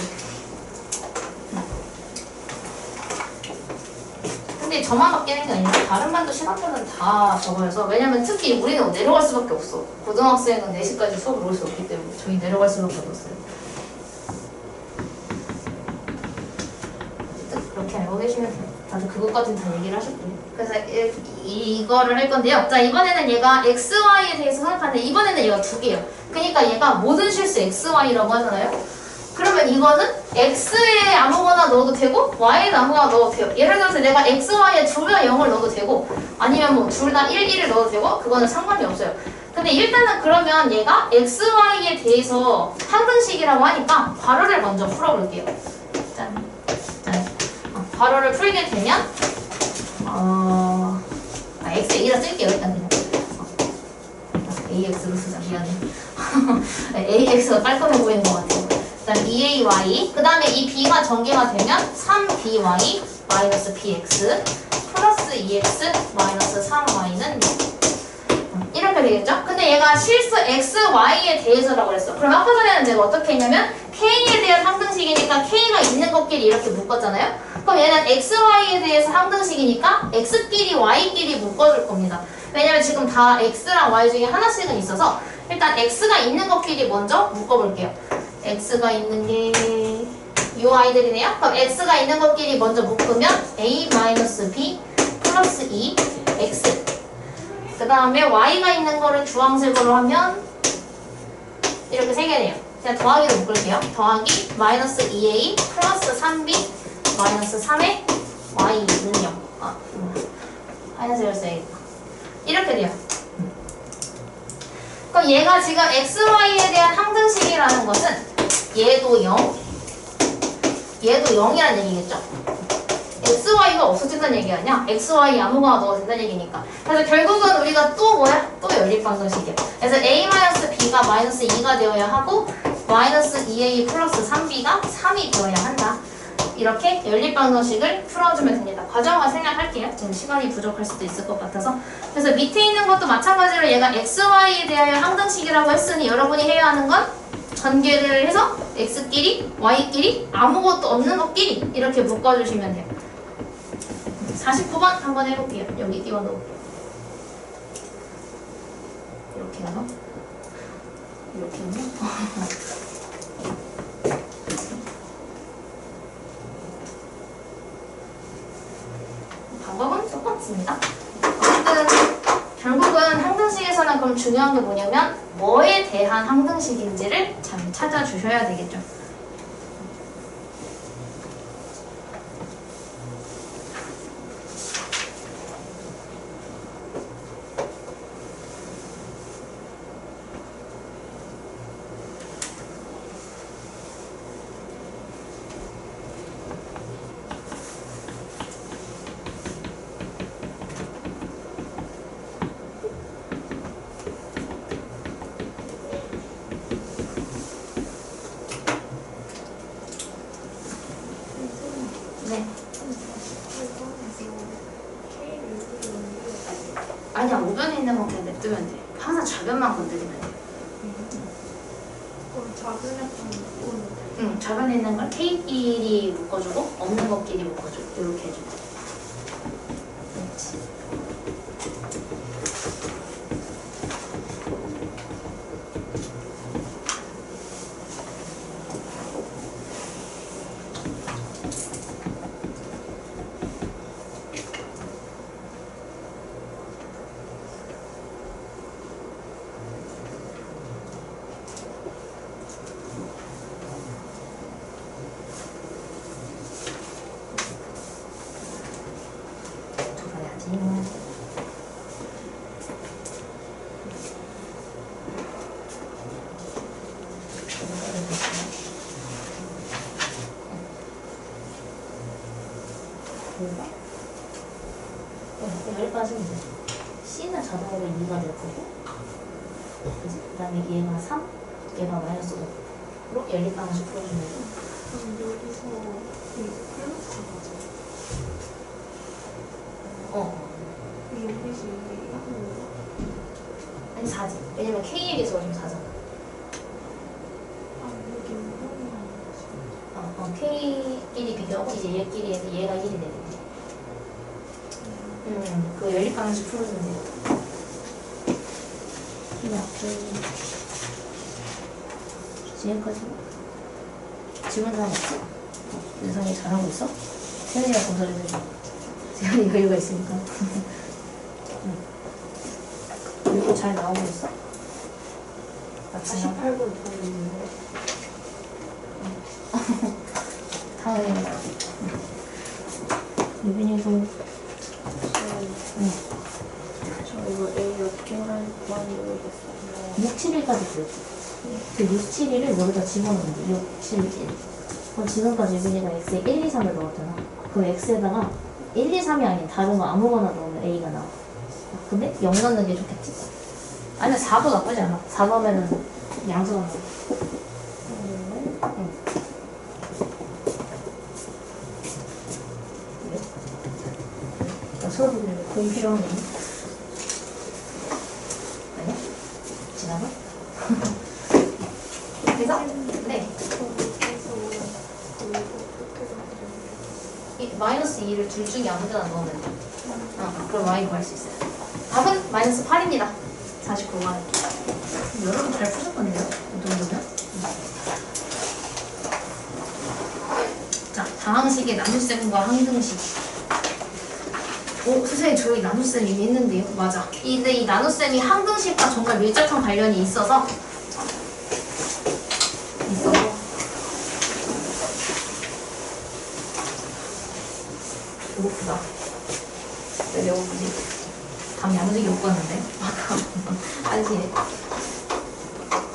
근데 저만 바뀌는 게 아니라 다른 반도 시간표는 다 적어서 왜냐면 특히 우리는 내려갈 수밖에 없어. 고등학생은 4시까지 수업을 올 수 없기 때문에 저희 내려갈 수밖에 없었어요. 그렇게 알고 계시면 돼요. 다들 그것까지는 다 얘기를 하셨고요. 그래서 이거를 할 건데요. 자 이번에는 얘가 XY에 대해서 생각하는데 이번에는 얘가 두 개예요. 그러니까 얘가 모든 실수 XY라고 하잖아요. 그러면 이거는 X에 아무거나 넣어도 되고 Y에 아무거나 넣어도 돼요. 예를 들어서 내가 XY에 둘 다 0을 넣어도 되고 아니면 뭐 둘 다 1, 1을 넣어도 되고 그거는 상관이 없어요. 근데 일단은 그러면 얘가 XY에 대해서 항등식이라고 하니까 괄호를 먼저 풀어볼게요. 짠. 괄호를 풀게 되면 X에 1을 쓸게요. 일단 그냥 AX로 쓰자. 미안해. AX가 깔끔해 보이는 것 같아요. 그다음 2AY 그 다음에 이 B가 전개가 되면 3BY 마이너스 BX 플러스 2X 마이너스 3Y는 6 이렇게 되겠죠? 근데 얘가 실수 XY에 대해서라고 그랬어. 그럼 아까 전에는 내가 어떻게 했냐면 K에 대한 항등식이니까 K가 있는 것끼리 이렇게 묶었잖아요? 그럼 얘는 XY에 대해서 항등식이니까 X끼리 Y끼리 묶어줄 겁니다. 왜냐면 지금 다 X랑 Y 중에 하나씩은 있어서 일단 X가 있는 것끼리 먼저 묶어볼게요. X가 있는 게 요 아이들이네요. 그럼 X가 있는 것끼리 먼저 묶으면 A-B 플러스 2 X 그 다음에 Y가 있는 거를 주황색으로 하면 이렇게 세 개네요. 그냥 더하기로 묶을게요. 더하기 마이너스 2A 플러스 3B 마이너스 3의 Y는 0 하얀색을 써야겠다. 이렇게 돼요. 그럼 얘가 지금 XY에 대한 항등식이라는 것은 얘도 0 얘도 0이라는 얘기겠죠? XY가 없어진다는 얘기 아니야? XY 아무거나 넣어도 된다는 얘기니까. 그래서 결국은 우리가 또 뭐야? 또 연립방정식이야. 그래서 A-B가 마이너스 2가 되어야 하고 마이너스 2A 플러스 3B가 3이 되어야 한다. 이렇게 연립방정식을 풀어주면 됩니다. 과정을 생략할게요. 지금 시간이 부족할 수도 있을 것 같아서. 그래서 밑에 있는 것도 마찬가지로 얘가 XY에 대하여 항등식이라고 했으니 여러분이 해야 하는 건 전개를 해서 X끼리, Y끼리, 아무것도 없는 것끼리 이렇게 묶어주시면 돼요. 49번 한번 해볼게요. 여기 띄워놓을게요. 이렇게 해서 이렇게 해서 결국은 항등식에서는 그럼 중요한 게 뭐냐면 뭐에 대한 항등식인지를 잘 찾아주셔야 되겠죠. 네. 아니야, 우변에 있는 건 그냥 냅두면 돼. 항상 좌변만 건드리면 돼. 그럼 작은 약간 오는 응, 좌변에 있는 걸 K끼리 묶어주고 없는 것끼리 묶어주고 이렇게 해주고. 그렇지. 여기까지 이제 C는 자동으로 2가 될 거고, 그지? 그 다음에 얘가 3, 얘가 마이너스 5로 연립방식 풀어주면 돼. 그럼 여기서 플러스 가죠. 여기서 아니 4지. 왜냐면 K의 개수가 좀 4잖아. 여기 K끼리 비교하고 이제 얘끼리 해서 얘가 1이 되겠네. 그 연립 방식 풀어주면 돼요. 그냥 지금까지 질문 사항 없어? 윤성이 잘하고 있어? 세연이가 검사를 해줘. 세연이가 이유가 있으니까. 이거 잘 나오고 있어? 48분 더 있는데. 다음에 유빈이도 저 이거 A 어떻게 할지 모르겠어요. 6, 7일까지 들었지. 그 6, 7일을 여기다 집어넣으면 돼. 6, 7, 1. 그럼 지금까지 유빈이가 X에 1, 2, 3을 넣었잖아. 그럼 X에다가 1, 2, 3이 아닌 다른 거 아무거나 넣으면 A가 나와. 근데 0 넣는 게 좋겠지? 아니면 4도 나쁘지 않아. 4 넣으면은 양수가 나와. 수업이 공이 필요한 거 아니야? 지나가? 그래서 네 마이너스 2를 둘 중에 아무 데나 넣으면 돼. 그럼 y 구할 수 있어요. 답은 마이너스 8입니다. 49만. 여러분 잘 푸셨겠네요? 이 정도면? 자, 다항식의 나눗셈과 항등식. 오, 선생님 저희 나눗셈 이미 했는데요? 맞아. 근데 이 나눗셈이 항등식과 정말 밀접한 관련이 있어서 배고프다. 왜 배고프지? 밤 야무지게 못 봤는데. 안심해.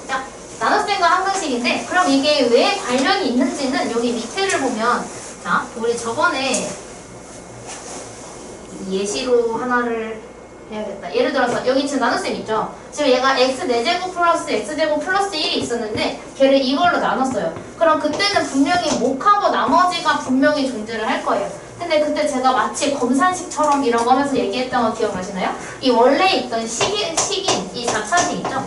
자, 나눗셈과 항등식인데 그럼 이게 왜 관련이 있는지는 여기 밑에를 보면 자, 우리 저번에 예시로 하나를 해야겠다. 예를 들어서 여기 지금 나눗셈 있죠? 지금 얘가 x4제곱 플러스 x제곱 플러스 1이 있었는데 걔를 이걸로 나눴어요. 그럼 그때는 분명히 목하고 나머지가 분명히 존재를 할 거예요. 근데 그때 제가 마치 검산식처럼 이라고 하면서 얘기했던 거 기억나시나요? 이 원래 있던 식인 이 자차식 있죠?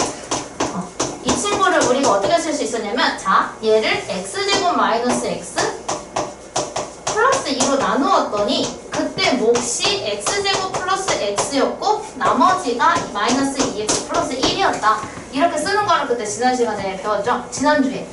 이 친구를 우리가 어떻게 쓸 수 있었냐면 자, 얘를 x제곱 마이너스 x 플러스 2로 나누었더니 그때 몫이 x제곱 플러스 x였고 나머지가 마이너스 2x 플러스 1이었다. 이렇게 쓰는 거를 그때 지난 시간에 배웠죠? 지난주에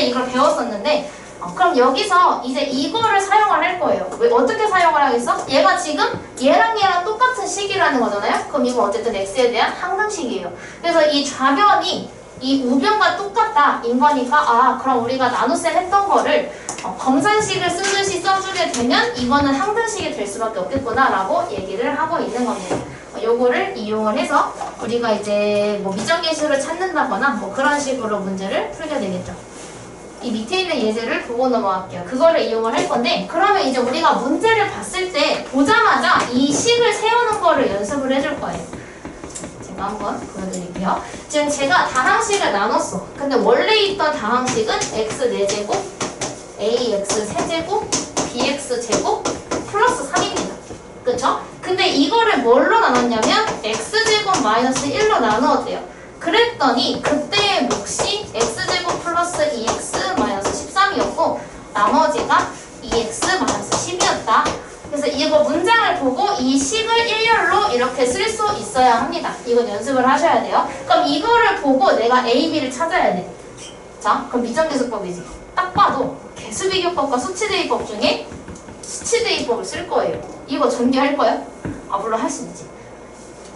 이걸 배웠었는데 그럼 여기서 이제 이거를 사용을 할 거예요. 왜 어떻게 사용을 하겠어? 얘가 지금 얘랑 똑같은 식이라는 거잖아요. 그럼 이거 어쨌든 x에 대한 항등식이에요. 그래서 이 좌변이 이 우변과 똑같다 인 거니까 그럼 우리가 나눗셈 했던 거를 검산식을 쓰듯이 써주게 되면 이거는 항등식이 될 수밖에 없겠구나 라고 얘기를 하고 있는 겁니다. 요거를 이용을 해서 우리가 이제 뭐 미정계수를 찾는다거나 뭐 그런 식으로 문제를 풀게 되겠죠. 이 밑에 있는 예제를 보고 넘어갈게요. 그거를 이용을 할 건데, 그러면 이제 우리가 문제를 봤을 때 보자마자 이 식을 세우는 거를 연습을 해줄 거예요. 제가 한번 보여드릴게요. 지금 제가 다항식을 나눴어. 근데 원래 있던 다항식은 x 4제곱, ax 세제곱, bx 제곱 플러스 3입니다. 그쵸? 근데 이거를 뭘로 나눴냐면 x제곱 마이너스 1로 나누었대요. 그랬더니 그때의 몫이 x제곱 플러스 2x 마이너스 13이었고 나머지가 2x 마이너스 10이었다. 그래서 이거 문장을 보고 이 식을 일렬로 이렇게 쓸 수 있어야 합니다. 이건 연습을 하셔야 돼요. 그럼 이거를 보고 내가 A, B를 찾아야 돼. 자, 그럼 미정계수법이지. 딱 봐도 개수비교법과 수치대입법 중에 수치대입법을 쓸 거예요. 이거 전개할 거야? 물론 할 수 있지.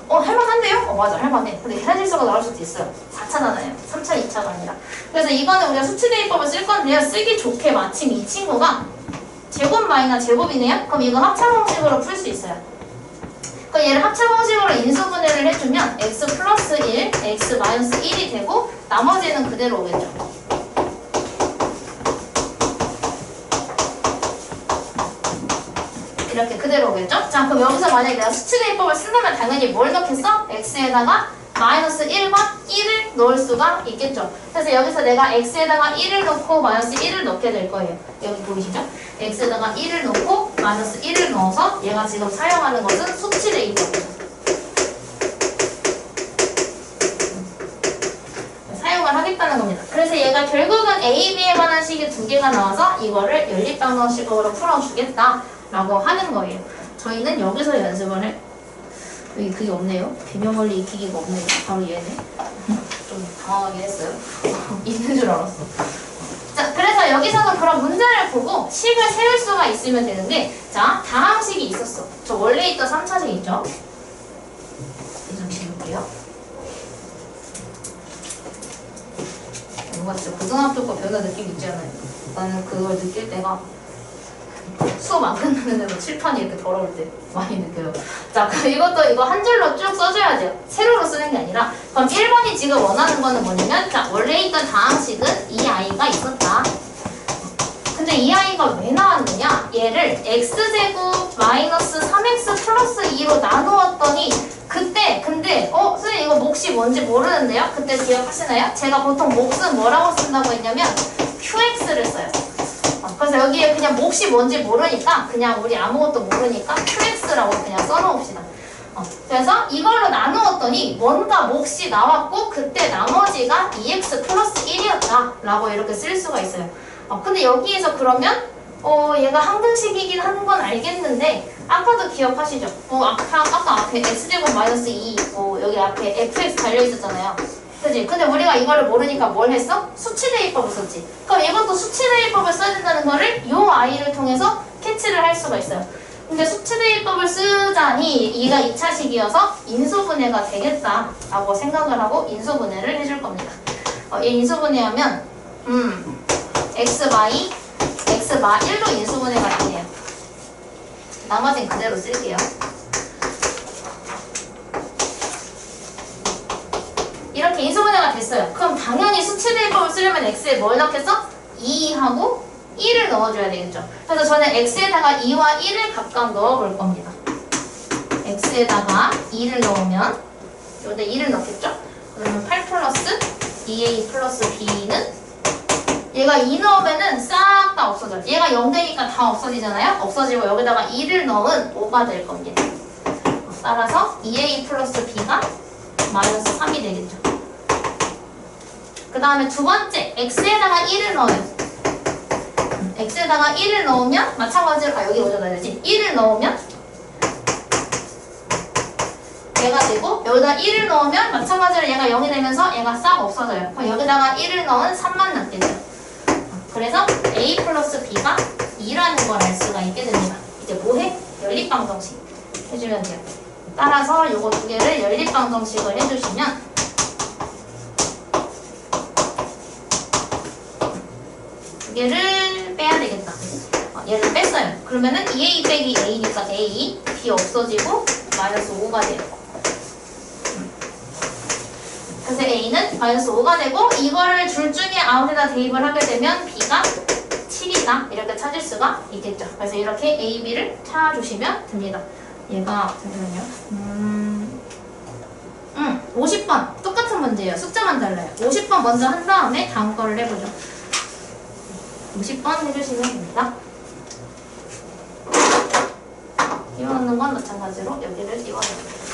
할만한데요? 맞아, 할만해. 근데 계산실수가 나올 수도 있어요. 4차잖아요. 3차, 2차가 아니라. 그래서 이거는 우리가 수치대입법을 쓸 건데요. 쓰기 좋게 마침 이 친구가 제곱 마이너스 제곱이네요? 그럼 이거 합차공식으로 풀 수 있어요. 그럼 얘를 합차공식으로 인수분해를 해주면 x 플러스 1, x 마이너스 1이 되고 나머지는 그대로 오겠죠. 이렇게 그대로 오겠죠? 자, 그럼 여기서 만약에 내가 수치대입법을 쓴다면 당연히 뭘 넣겠어? x에다가 마이너스 1과 1을 넣을 수가 있겠죠. 그래서 여기서 내가 x에다가 1을 넣고 마이너스 1을 넣게 될 거예요. 여기 보이시죠? x에다가 1을 넣고 마이너스 1을 넣어서 얘가 지금 사용하는 것은 수치대입법이에요. 사용을 하겠다는 겁니다. 그래서 얘가 결국은 A, B에 관한 식이 2개가 나와서 이거를 연립방정식으로 풀어주겠다 라고 하는 거예요. 저희는 여기서 연습을 해. 여기 그게 없네요. 비명원리 익히기가 없네요. 바로 얘네. 좀 당황하긴 했어요. 있는 줄 알았어. 자, 그래서 여기서는 그런 문제를 보고 식을 세울 수가 있으면 되는데, 자, 다항식이 있었어. 저 원래 있던 3차식 있죠? 이 좀 지울게요. 뭔가 진짜 고등학교 거 배우는 느낌 있지 않아요? 나는 그걸 느낄 때가 수업 안 끝나는데도 칠판이 이렇게 더러울 때 많이 느껴요. 자, 그럼 이거 한 줄로 쭉 써줘야 돼요. 세로로 쓰는 게 아니라. 그럼 1번이 지금 원하는 거는 뭐냐면, 자, 원래 있던 다항식은 이 아이가 있었다. 근데 이 아이가 왜 나왔느냐? 얘를 x제곱 마이너스 3x 플러스 2로 나누었더니 그때 근데 선생님 이거 몫이 뭔지 모르는데요? 그때 기억하시나요? 제가 보통 몫은 뭐라고 쓴다고 했냐면 qx를 써요. 그래서 여기에 그냥 몫이 뭔지 모르니까 그냥 우리 아무것도 모르니까 qx라고 그냥 써놓읍시다. 그래서 이걸로 나누었더니 뭔가 몫이 나왔고 그때 나머지가 2x 플러스 1이었다 라고 이렇게 쓸 수가 있어요. 근데 여기에서 그러면 얘가 항등식이긴 하는 건 알겠는데 아까도 기억하시죠? 아까 앞에 x제곱 마이너스 2 있고 여기 앞에 fx 달려있었잖아요. 그치? 근데 우리가 이거를 모르니까 뭘 했어? 수치대입법을 썼지. 그럼 이것도 수치대입법을 써야 된다는 거를 요 아이를 통해서 캐치를 할 수가 있어요. 근데 수치대입법을 쓰자니 얘가 2차식이어서 인수분해가 되겠다라고 생각을 하고 인수분해를 해줄 겁니다. 얘 인수분해하면 xy, x마 1로 인수분해가 되네요. 나머지는 그대로 쓸게요. 이렇게 인수분해가 됐어요. 그럼 당연히 수치대입법을 쓰려면 x에 뭘 넣겠어? 2하고 1을 넣어줘야 되겠죠. 그래서 저는 x에다가 2와 1을 각각 넣어볼 겁니다. x에다가 2를 넣으면 여기다 2를 넣겠죠? 그러면 8 플러스 2a 플러스 b는 얘가 2 넣으면은 싹 다 없어져요. 얘가 0 되니까 다 없어지잖아요? 없어지고 여기다가 2를 넣은 5가 될 겁니다. 따라서 2a 플러스 b가 마이너스 3이 되겠죠. 그 다음에 두 번째, x에다가 1을 넣어요. x에다가 1을 넣으면 마찬가지로 여기 오져놔야 되지. 1을 넣으면 얘가 되고 여기다 1을 넣으면 마찬가지로 얘가 0이 되면서 얘가 싹 없어져요. 그럼 여기다가 1을 넣은 3만 남겠죠. 그래서 A 플러스 B가 2라는 걸 알 수가 있게 됩니다. 이제 뭐해? 연립방정식 해주면 돼요. 따라서 요거 두 개를 연립방정식을 해주시면 두 개를 빼야 되겠다. 얘를 뺐어요. 그러면은 2A 빼기 A니까 A, B 없어지고 마이너스 5가 돼요. 그래서 A는 마이너스 5가 되고 이거를 둘 중에 아무데나 대입을 하게 되면 B가 7이다 이렇게 찾을 수가 있겠죠. 그래서 이렇게 A, B를 찾아주시면 됩니다. 얘가 잠시만요. 50번 똑같은 문제예요. 숫자만 달라요. 50번 먼저 한 다음에 다음 거를 해보죠. 50번 해주시면 됩니다. 띄워놓는 건 마찬가지로 여기를 띄워놓습니다.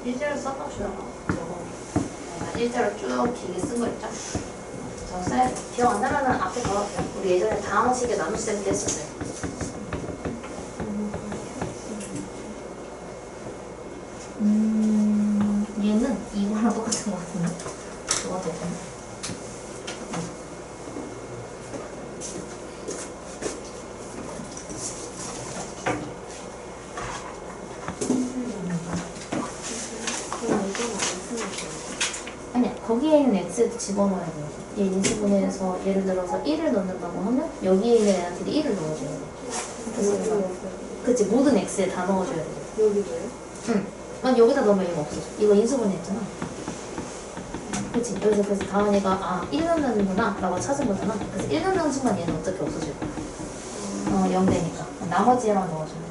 일자로 써봐줘요. 일자로 쭉 길게 쓴 거 있죠? 저 써야 돼. 기억 안 나면 앞에 걸어볼게요. 우리 예전에 다항식의 나눗셈 때 했었어요. 얘는 이거랑 똑같은 거 같은데? 뭐가 더 있나? 아니야, 거기에 있는 x를 집어넣어야 돼요. 얘 인수분해에서 예를 들어서 1을 넣는다고 하면 여기에 있는 애한테도 1을 넣어줘야 돼. 그래서 그치, 모든 x에 다 넣어줘야 돼. 여기도요? 응. 난 여기다 넣으면 이거 없어져. 이거 인수분해 했잖아. 그치? 여기서 그래서 다은이가 아, 1 넣는구나 라고 찾은 거잖아. 그래서 1 넣는 순간 얘는 어떻게 없어질 거야? 0 되니까. 나머지에만 넣어줘야 돼.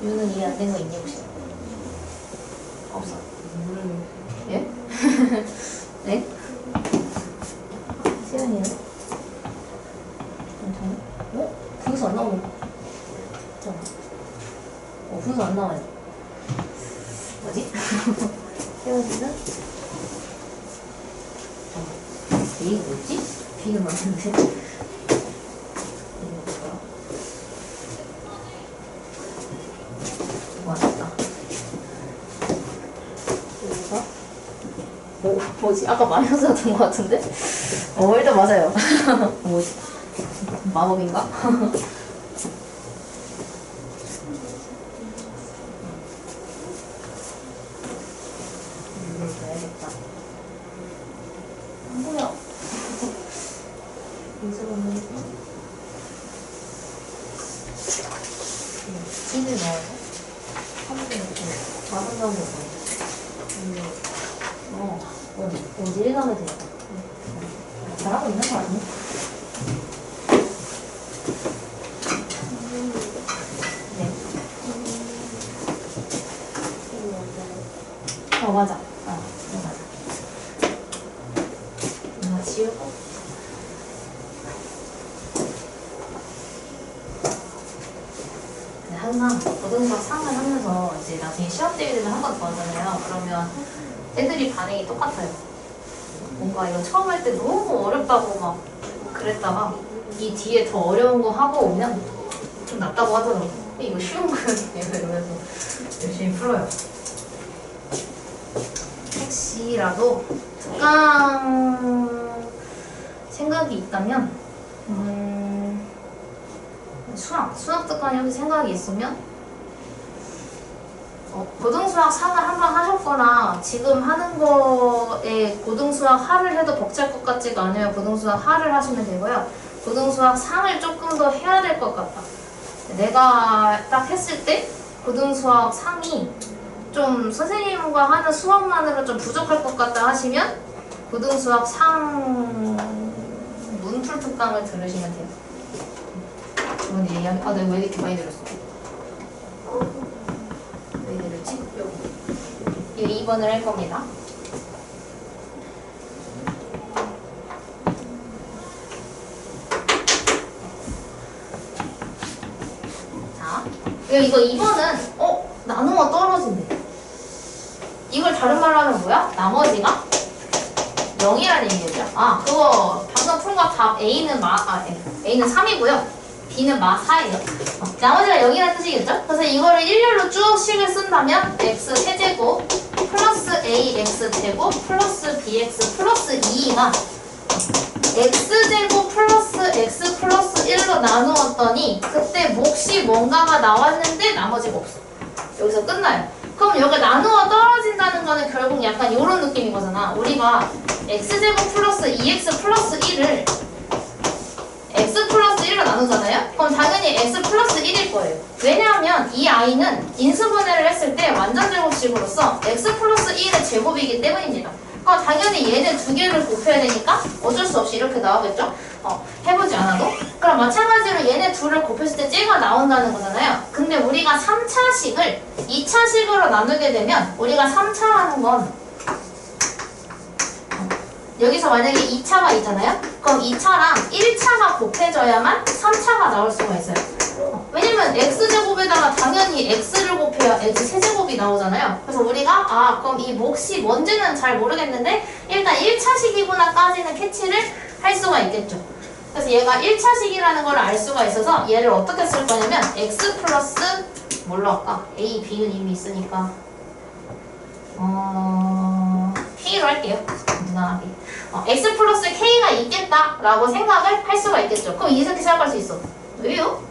U는 이해 안 된 거 있니 혹시? 없어. 예? 네? 시연이는? 괜찮아? 분수 안 나오는 거. 잠깐만. 분수 안 나와요. 뭐지? 시연이는? 이게 뭐지? B는 맞는데? 이게 뭐야? 맞다. 뭐지? 아까 마이너스였던 것 같은데? 일단 맞아요. 뭐지? 마법인가? 이걸 봐야겠다. 안 보여. 인수분해. 1을 넣어서 자산감이 이제 읽으면 돼요. 잘하고 있는 거 아니야? 네. 맞아. 맞아. 지우고. 항상 고등수학 상을 하면서 이제 나중에 시험 대회 되면 한 번 더 하잖아요. 그러면 애들이 반응이 똑같아요. 뭔가 이거 처음 할 때 너무 어렵다고 막 그랬다가 이 뒤에 더 어려운 거 하고 오면 좀 낫다고 하더라고. 이거 쉬운 거였네요. 이러면서 열심히 풀어요. 혹시라도 특강 생각이 있다면 수학 특강이 혹시 생각이 있으면 고등수학 상을 한번 하셨거나 지금 하는 거에 고등수학 하를 해도 벅찰 것 같지가 않아요. 고등수학 하를 하시면 되고요. 고등수학 상을 조금 더 해야 될 것 같다. 내가 딱 했을 때 고등수학 상이 좀 선생님과 하는 수업만으로 좀 부족할 것 같다 하시면 고등수학 상 문풀 특강을 들으시면 돼요. 이건 얘기하면 내가 왜 이렇게 많이 들었어? 왜 들었지? 여기 2번을 할 겁니다. 자, 이거 2번은 나누어 떨어진대. 이걸 다른 말로 하면 뭐야? 나머지가 0이라는 얘기죠. 그거 방금 푼 거 답 A는 A는 3이고요. B는 마 4예요. 나머지가 0이라는 뜻이겠죠? 그래서 이거를 일렬로 쭉 식을 쓴다면 x 세제곱 플러스 ax 제곱 플러스 bx 플러스 2가 x제곱 플러스 x 플러스 1로 나누었더니 그때 몫이 뭔가가 나왔는데 나머지가 없어. 여기서 끝나요. 그럼 여기 나누어 떨어진다는 거는 결국 약간 이런 느낌인 거잖아. 우리가 x제곱 플러스 2x 플러스 1을 x 플러스 1로 나누잖아요? 그럼 당연히 x 플러스 1일 거예요. 왜냐하면 이 i는 인수분해를 했을 때 완전 제곱식으로서 x 플러스 1의 제곱이기 때문입니다. 그럼 당연히 얘네 두 개를 곱해야 되니까 어쩔 수 없이 이렇게 나오겠죠? 해보지 않아도? 그럼 마찬가지로 얘네 둘을 곱했을 때 쟤가 나온다는 거잖아요. 근데 우리가 3차식을 2차식으로 나누게 되면 우리가 3차라는 건 여기서 만약에 2차가 있잖아요? 그럼 2차랑 1차가 곱해져야만 3차가 나올 수가 있어요. 왜냐면 x제곱에다가 당연히 x를 곱해야 x 세제곱이 나오잖아요. 그래서 우리가 그럼 이 몫이 뭔지는 잘 모르겠는데 일단 1차식이구나 까지는 캐치를 할 수가 있겠죠. 그래서 얘가 1차식이라는 걸 알 수가 있어서 얘를 어떻게 쓸 거냐면 x 플러스 뭘로 할까? a, b는 이미 있으니까 k로 할게요. 무난하게. x 플러스 k가 있겠다라고 생각을 할 수가 있겠죠. 그럼 이렇게 생각할 수 있어. 왜요?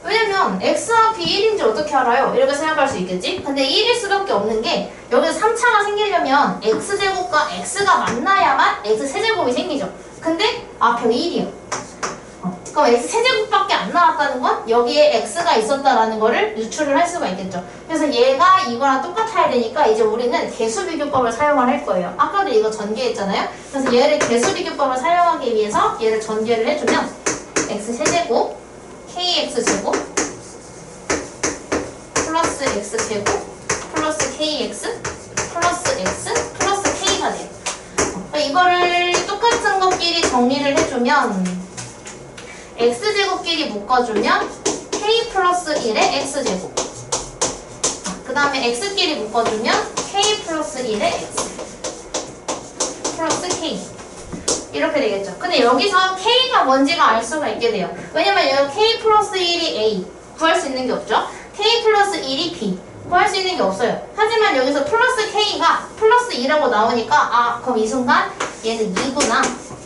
왜냐면 x와 b 1인지 어떻게 알아요? 이렇게 생각할 수 있겠지? 근데 1일 수밖에 없는 게 여기서 3차가 생기려면 x제곱과 x가 만나야만 x세제곱이 생기죠. 근데 앞에 1이요. 그럼 x세제곱밖에 안 나왔다는 건 여기에 x가 있었다라는 거를 유출을 할 수가 있겠죠. 그래서 얘가 이거랑 똑같아야 되니까 이제 우리는 개수비교법을 사용을 할 거예요. 아까도 이거 전개했잖아요. 그래서 얘를 개수비교법을 사용하기 위해서 얘를 전개를 해주면 x세제곱 kx제곱 플러스 x제곱 플러스 kx 플러스 x 플러스 k가 돼요. 이거를 똑같은 것끼리 정리를 해주면 x제곱끼리 묶어주면 k 플러스 1의 x제곱 그 다음에 x끼리 묶어주면 k 플러스 1의 x 플러스 k 이렇게 되겠죠. 근데 여기서 k가 뭔지가 알 수가 있게 돼요. 왜냐면 여기 k 플러스 1이 a 구할 수 있는 게 없죠. k 플러스 1이 b 구할 수 있는 게 없어요. 하지만 여기서 플러스 k가 플러스 2라고 나오니까 그럼 이 순간 얘는 2구나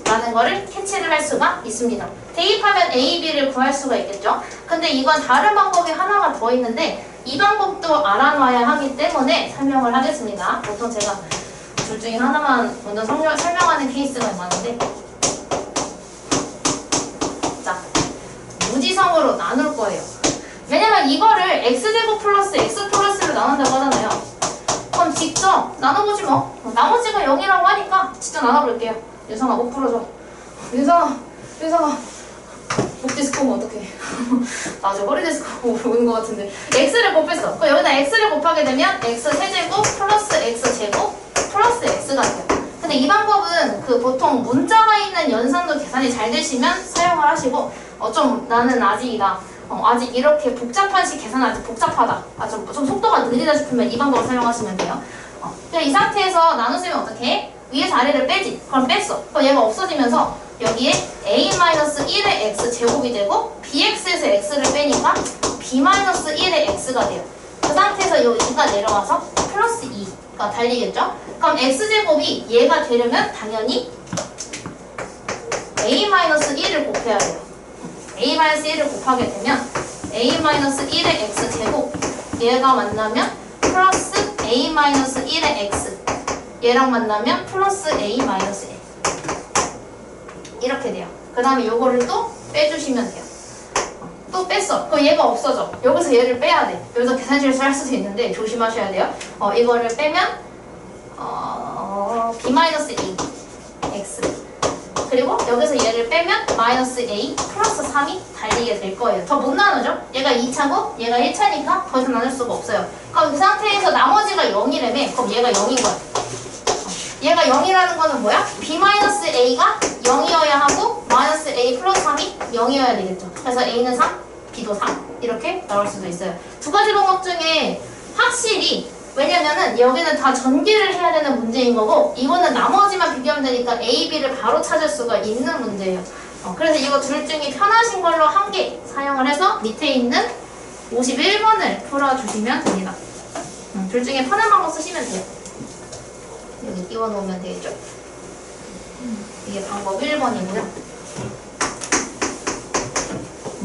라는 거를 캐치를 할 수가 있습니다. 대입하면 a, b를 구할 수가 있겠죠. 근데 이건 다른 방법이 하나가 더 있는데 이 방법도 알아놔야 하기 때문에 설명을 하겠습니다. 보통 제가 둘 중에 하나만 먼저 설명하는 케이스가 많은데 자, 무지성으로 나눌 거예요. 왜냐면 이거를 x제곱 플러스 x 플러스로 x를 나눈다고 하잖아요. 그럼 직접 나눠보지 뭐. 나머지가 0이라고 하니까 직접 나눠볼게요. 유성아 못 풀어줘. 유성아 목 디스크 오면 어떡해. 맞아, 허리 디스크 오는 것 같은데. x를 곱했어. 그럼 여기다 x를 곱하게 되면 x 세제곱 플러스 x 제곱 플러스 x가 돼요. 근데 이 방법은 그 보통 문자가 있는 연산도 계산이 잘 되시면 사용을 하시고, 좀 나는 아직이다. 아직 이렇게 복잡한 식 계산은 아직 복잡하다. 좀 속도가 느리다 싶으면 이 방법을 사용하시면 돼요. 이 상태에서 나누시면 어떻게 해? 위에서 아래를 빼지. 그럼 뺐어. 그럼 얘가 없어지면서 여기에 a-1의 x 제곱이 되고 bx에서 x를 빼니까 b-1의 x가 돼요. 그 상태에서 요 2가 내려와서 플러스 2가 달리겠죠? 그럼 x제곱이 얘가 되려면 당연히 a-1을 곱해야 돼요. a-1을 곱하게 되면 a-1의 x제곱 얘가 만나면 플러스 a-1의 x 얘랑 만나면 플러스 a-a 이렇게 돼요. 그 다음에 요거를 또 빼주시면 돼요. 또 뺐어. 그럼 얘가 없어져. 여기서 얘를 빼야 돼. 여기서 계산실에서 할 수도 있는데 조심하셔야 돼요. 이거를 빼면 b-a x 그리고 여기서 얘를 빼면 마이너스 a 플러스 3이 달리게 될 거예요. 더 못 나누죠? 얘가 2차고 얘가 1차니까 더 이상 나눌 수가 없어요. 그럼 그 상태에서 나머지가 0이라며. 그럼 얘가 0인 거야. 얘가 0이라는 거는 뭐야? b-a가 0이어야 하고 마이너스 a 플러스 3이 0이어야 되겠죠. 그래서 a는 3, b도 3 이렇게 나올 수도 있어요. 두 가지 방법 중에 확실히, 왜냐면은 여기는 다 전개를 해야 되는 문제인 거고 이거는 나머지만 비교하면 되니까 a, b를 바로 찾을 수가 있는 문제예요. 그래서 이거 둘 중에 편하신 걸로 한 개 사용을 해서 밑에 있는 51번을 풀어주시면 됩니다. 둘 중에 편한 방법 쓰시면 돼요. 여기 띄워놓으면 되겠죠? 이게 방법 1번이고요.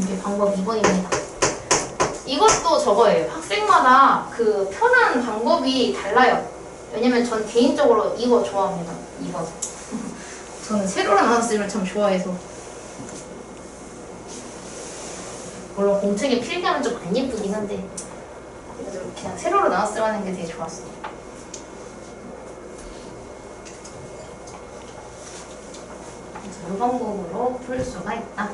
이게 방법 2번입니다. 이것도 저거예요. 학생마다 그 편한 방법이 달라요. 왜냐면 전 개인적으로 이거 좋아합니다. 2번. 저는 세로로 나눴으면 참 좋아해서. 물론 공책에 필기하면 좀 안 예쁘긴 한데 그래도 그냥 세로로 나눴으면 하는 게 되게 좋았어요. 이 방법으로 풀 수가 있다.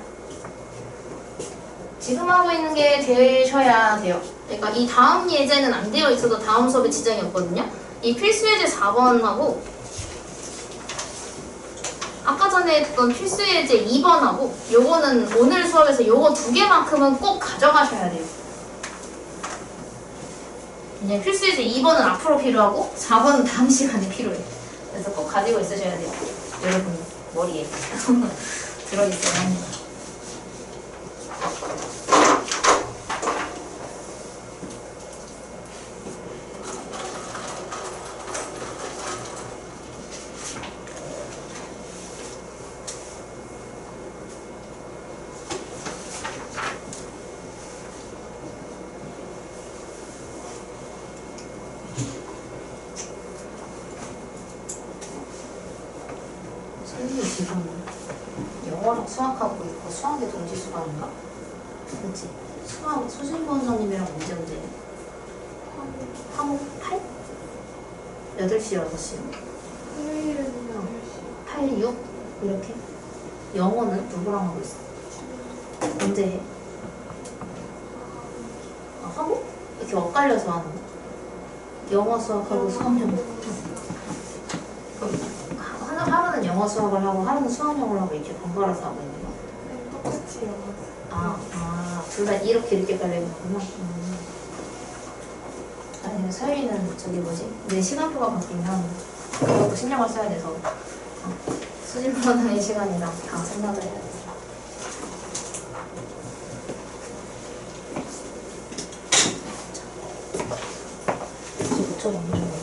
지금 하고 있는 게 되셔야 돼요. 그러니까 이 다음 예제는 안 되어 있어도 다음 수업에 지장이 없거든요. 이 필수 예제 4번하고 아까 전에 했던 필수 예제 2번하고 요거는 오늘 수업에서 요거 두 개만큼은 꼭 가져가셔야 돼요. 이제 필수 예제 2번은 앞으로 필요하고 4번은 다음 시간에 필요해요. 그래서 꼭 가지고 있으셔야 돼요. 여러분 머리에 들어있어야 합니다. 지금 영어랑 수학하고 있고 수학의 동시 수강인가? 그치? 수학 수진보 원장님이랑 언제? 화목 8? 8시, 6시? 토요일에는 8, 6? 이렇게? 영어는 누구랑 하고 있어? 언제 해? 화목? 이렇게 엇갈려서 하는 거? 영어 수학하고 수학 영어. 그럼 하루는 영어 수학을 하고 하루는 수학 영어를 하고 이렇게 번갈아서 하고 있는 거? 네, 똑같이 영어. 둘 다 이렇게 깔려있구나. 아니면 서유이는 저기 뭐지? 내 시간표가 바뀌면 그것도 신경을 써야 돼서 수진보원장의 시간이랑 다 생각을 해야 돼. 지금 못 쳐봤는 거네?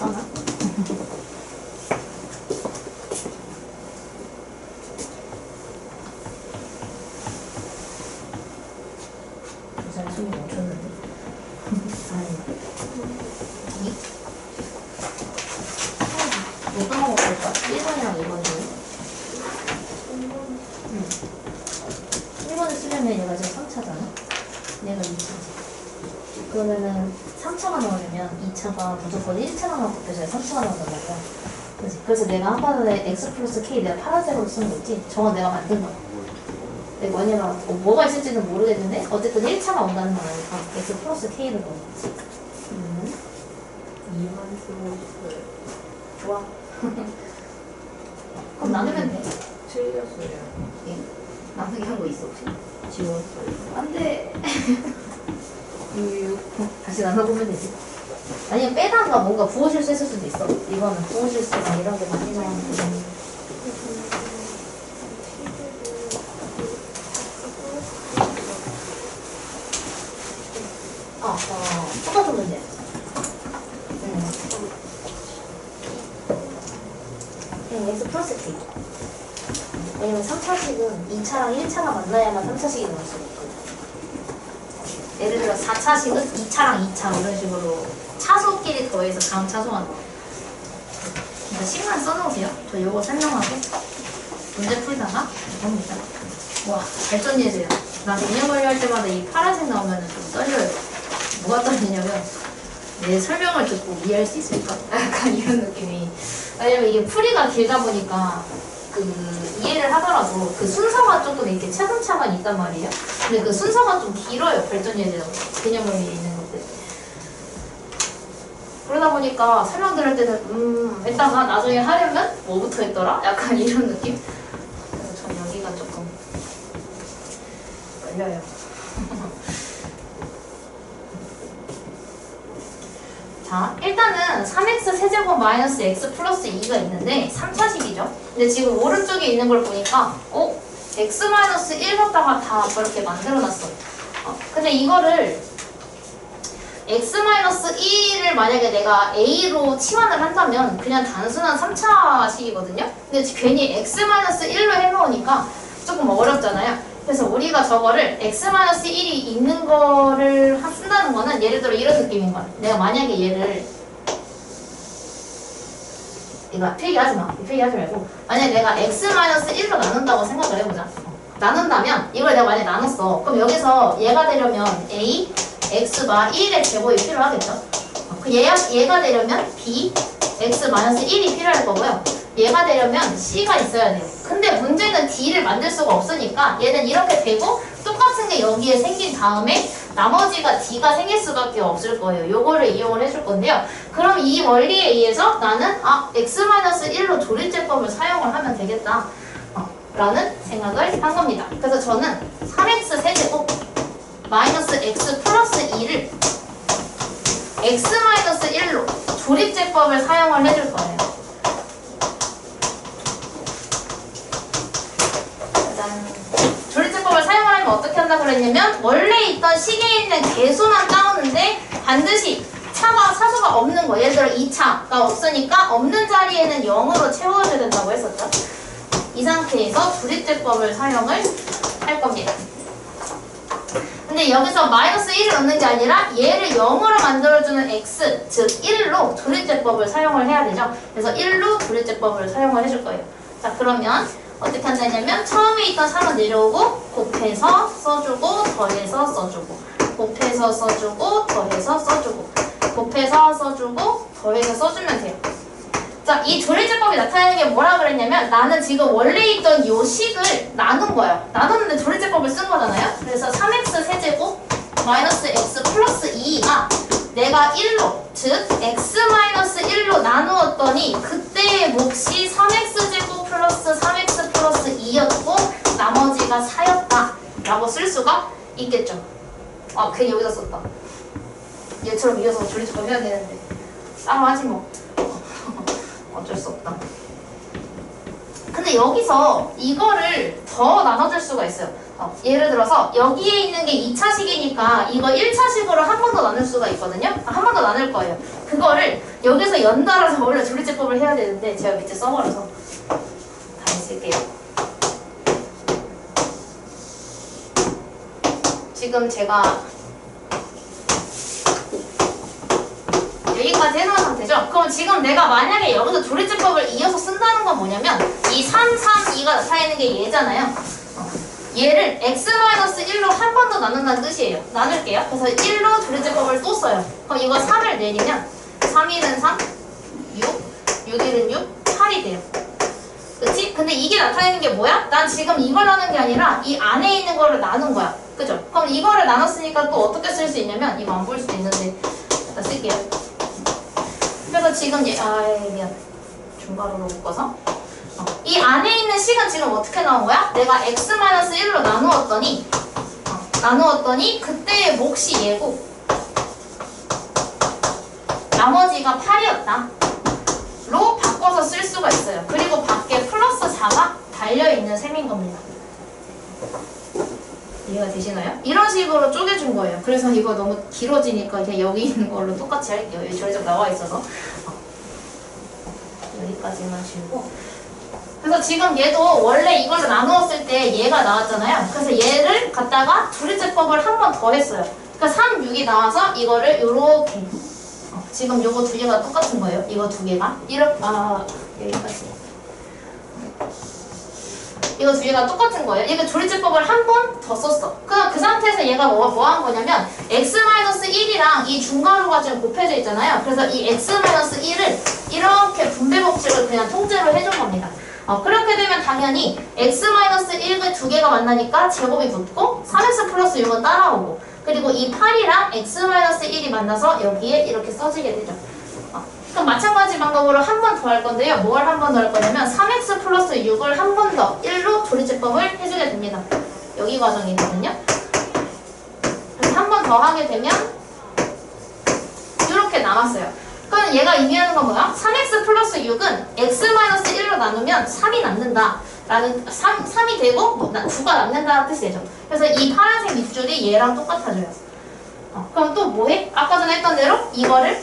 써나? 부산에 숨이 멈췄는데. 아니. 뭐 까먹었을까? 1번이랑 2번 중에. 1번을 쓰려면 얘가 지금 3차잖아? 얘가 2차지. 그러면은 3차가 나오려면 2차가 무조건 1차랑만 곱해줘야 3차가 나온단 말이야. 그래서 내가 한 번에 x 플러스 k 내가 파란색으로 쓴 거 있지? 저건 내가 만든 거야. 근데 왜냐면 뭐가 있을지는 모르겠는데 어쨌든 1차가 온다는 건 아니까 x 플러스 k를 넣은 거지. 2만 쓰고 싶어요. 좋아. 그럼 나누면 돼. 틀렸어요. 예. 나누기 한 거 있어 혹시? 지웠어요. 안 돼. 다시 나눠보면 되지. 아니면 빼다가 뭔가 부호실수 했을 수도 있어. 이거는 부호실수가 이런 게 많이 나오는 똑같은 문제. x 플러스 k. 왜냐면 3차식은 2차랑 1차가 만나야만 3차식이 나올 수 있거든. 예를 들어 4차식은 2차랑 2차 이런 식으로 차수끼리 더해서 다음 차수만. 그러니까 시간 써놓으세요. 저 이거 설명하고 문제 풀다가 봅니다. 와, 발전예제야. 나 개념 관리할 때마다 이 파란색 나오면 좀 떨려요. 뭐가 떨리냐면 내 설명을 듣고 이해할 수 있을까? 약간 이런 느낌이. 왜냐면 이게 풀이가 길다 보니까 그 이해를 하더라도 그 순서가 조금 이렇게 차근차근 있단 말이에요. 근데 그 순서가 좀 길어요. 발전예제는 개념 관리에 있는 것들. 그러다 보니까 설명 들을 때는 했다가 나중에 하려면 뭐부터 했더라? 약간 이런 느낌? 그래서 전 여기가 조금 걸려요. 자, 일단은 3x 세제곱 마이너스 x 플러스 2가 있는데 3차식이죠. 근데 지금 오른쪽에 있는 걸 보니까 x 마이너스 1 갖다가 다 저렇게 만들어놨어. 근데 이거를 x 마이너스 1을 만약에 내가 a로 치환을 한다면 그냥 단순한 3차식이거든요. 근데 괜히 x 마이너스 1로 해놓으니까 조금 어렵잖아요. 그래서 우리가 저거를 x-1이 있는 거를 쓴다는 거는 예를 들어 이런 느낌인 거야. 내가 만약에 얘를 이거 필기하지 마. 필기하지 말고 만약에 내가 x-1로 나눈다고 생각을 해보자. 나눈다면 이걸 내가 만약에 나눴어. 그럼 여기서 얘가 되려면 a, x가 1의 제곱이 필요하겠죠. 얘가 되려면 b, x-1이 필요할 거고요. 얘가 되려면 c가 있어야 돼요. 근데 문제는 d를 만들 수가 없으니까 얘는 이렇게 되고 똑같은 게 여기에 생긴 다음에 나머지가 d가 생길 수밖에 없을 거예요. 요거를 이용을 해줄 건데요. 그럼 이 원리에 의해서 나는 x-1로 조립제법을 사용을 하면 되겠다 라는 생각을 한 겁니다. 그래서 저는 3x 세제곱 마이너스 x 플러스 2를 x-1로 조립제법을 사용을 해줄 거예요. 조립제법을 사용을 하면 어떻게 한다 그랬냐면 원래 있던 식에 있는 개수만 따오는데 반드시 사수가 없는 거. 예를 들어 2차가 없으니까 없는 자리에는 0으로 채워줘야 된다고 했었죠. 이 상태에서 조립제법을 사용을 할 겁니다. 근데 여기서 마이너스 1을 넣는 게 아니라 얘를 0으로 만들어주는 x, 즉 1로 조립제법을 사용을 해야 되죠. 그래서 1로 조립제법을 사용을 해줄 거예요. 자, 그러면 어떻게 한다냐면 처음에 있던 3은 내려오고 곱해서 써주고 더해서 써주고 곱해서 써주고 더해서 써주고 곱해서 써주고 더해서 써주면 돼요. 자, 이 조립제법이 나타내는 게 뭐라 그랬냐면 나는 지금 원래 있던 요 식을 나눈 거예요. 나눴는데 조립제법을 쓴 거잖아요. 그래서 3x 세제곱 마이너스 x 플러스 2가 내가 1로 즉 x-1로 나누었더니 그때의 몫이 3x제곱 플러스 3x 플러스 2였고 나머지가 4였다 라고 쓸 수가 있겠죠. 괜히 여기다 썼다. 얘처럼 이어서 조립제법 해야 되는데 따로 하지 뭐. 어쩔 수 없다. 근데 여기서 이거를 더 나눠줄 수가 있어요. 예를 들어서 여기에 있는 게 2차식이니까 이거 1차식으로 한 번 더 나눌 수가 있거든요. 한 번 더 나눌 거예요. 그거를 여기서 연달아서 원래 조리제법을 해야 되는데 제가 밑에 써버려서 다시 쓸게요. 지금 제가 여기까지 해놓은 상태죠? 그럼 지금 내가 만약에 여기서 조리제법을 이어서 쓴다는 건 뭐냐면 이 3, 3, 2가 나타내는 게 얘잖아요. 얘를 x-1로 한 번 더 나눈다는 뜻이에요. 나눌게요. 그래서 1로 조리제법을 또 써요. 그럼 이거 3을 내리면 3, 1은 3, 6, 6, 1은 6, 8이 돼요. 그치? 근데 이게 나타내는 게 뭐야? 난 지금 이걸 나눈 게 아니라 이 안에 있는 거를 나눈 거야. 그죠? 그럼 이거를 나눴으니까 또 어떻게 쓸 수 있냐면 이거 안 보일 수도 있는데 일단 쓸게요. 그래서 지금 미안. 중괄호로 묶어서 이 안에 있는 식은 지금 어떻게 나온 거야? 내가 x-1로 나누었더니 그때의 몫이 얘고 나머지가 8이었다 로 바꿔서 쓸 수가 있어요. 그리고 밖에 플러스 4가 달려있는 셈인 겁니다. 이해가 되시나요? 이런 식으로 쪼개준 거예요. 그래서 이거 너무 길어지니까 그냥 여기 있는 걸로 똑같이 할게요. 여기 저리적 나와 있어서 여기까지만 지우고. 그래서 지금 얘도 원래 이걸로 나누었을 때 얘가 나왔잖아요. 그래서 얘를 갖다가 조리제법을 한 번 더 했어요. 그러니까 3, 6이 나와서 이거를 요렇게 지금 요거 두 개가 똑같은 거예요. 이거 두 개가 이렇게 여기까지 이거 두 개가 똑같은 거예요. 이거 조리제법을 한 번 더 썼어. 그럼 그 상태에서 얘가 뭐 한 거냐면 x-1이랑 이 중괄호가 지금 곱해져 있잖아요. 그래서 이 x-1을 이렇게 분배 법칙을 그냥 통째로 해준 겁니다. 그렇게 되면 당연히 x-1그 두 개가 만나니까 제곱이 붙고 3x 플러스 6은 따라오고 그리고 이 8이랑 x-1이 만나서 여기에 이렇게 써지게 되죠. 그럼 마찬가지 방법으로 한 번 더 할 건데요. 뭘 한 번 더 할 거냐면 3x 플러스 6을 한 번 더 1로 조리제법을 해주게 됩니다. 여기 과정이거든요. 그래서 한 번 더 하게 되면 이렇게 남았어요. 그럼 얘가 의미하는 건 뭐야? 3x 플러스 6은 x-1로 나누면 3이 남는다. 3이 되고 9가 남는다는 뜻이 되죠. 그래서 이 파란색 밑줄이 얘랑 똑같아져요. 그럼 또 뭐해? 아까 전에 했던 대로 이거를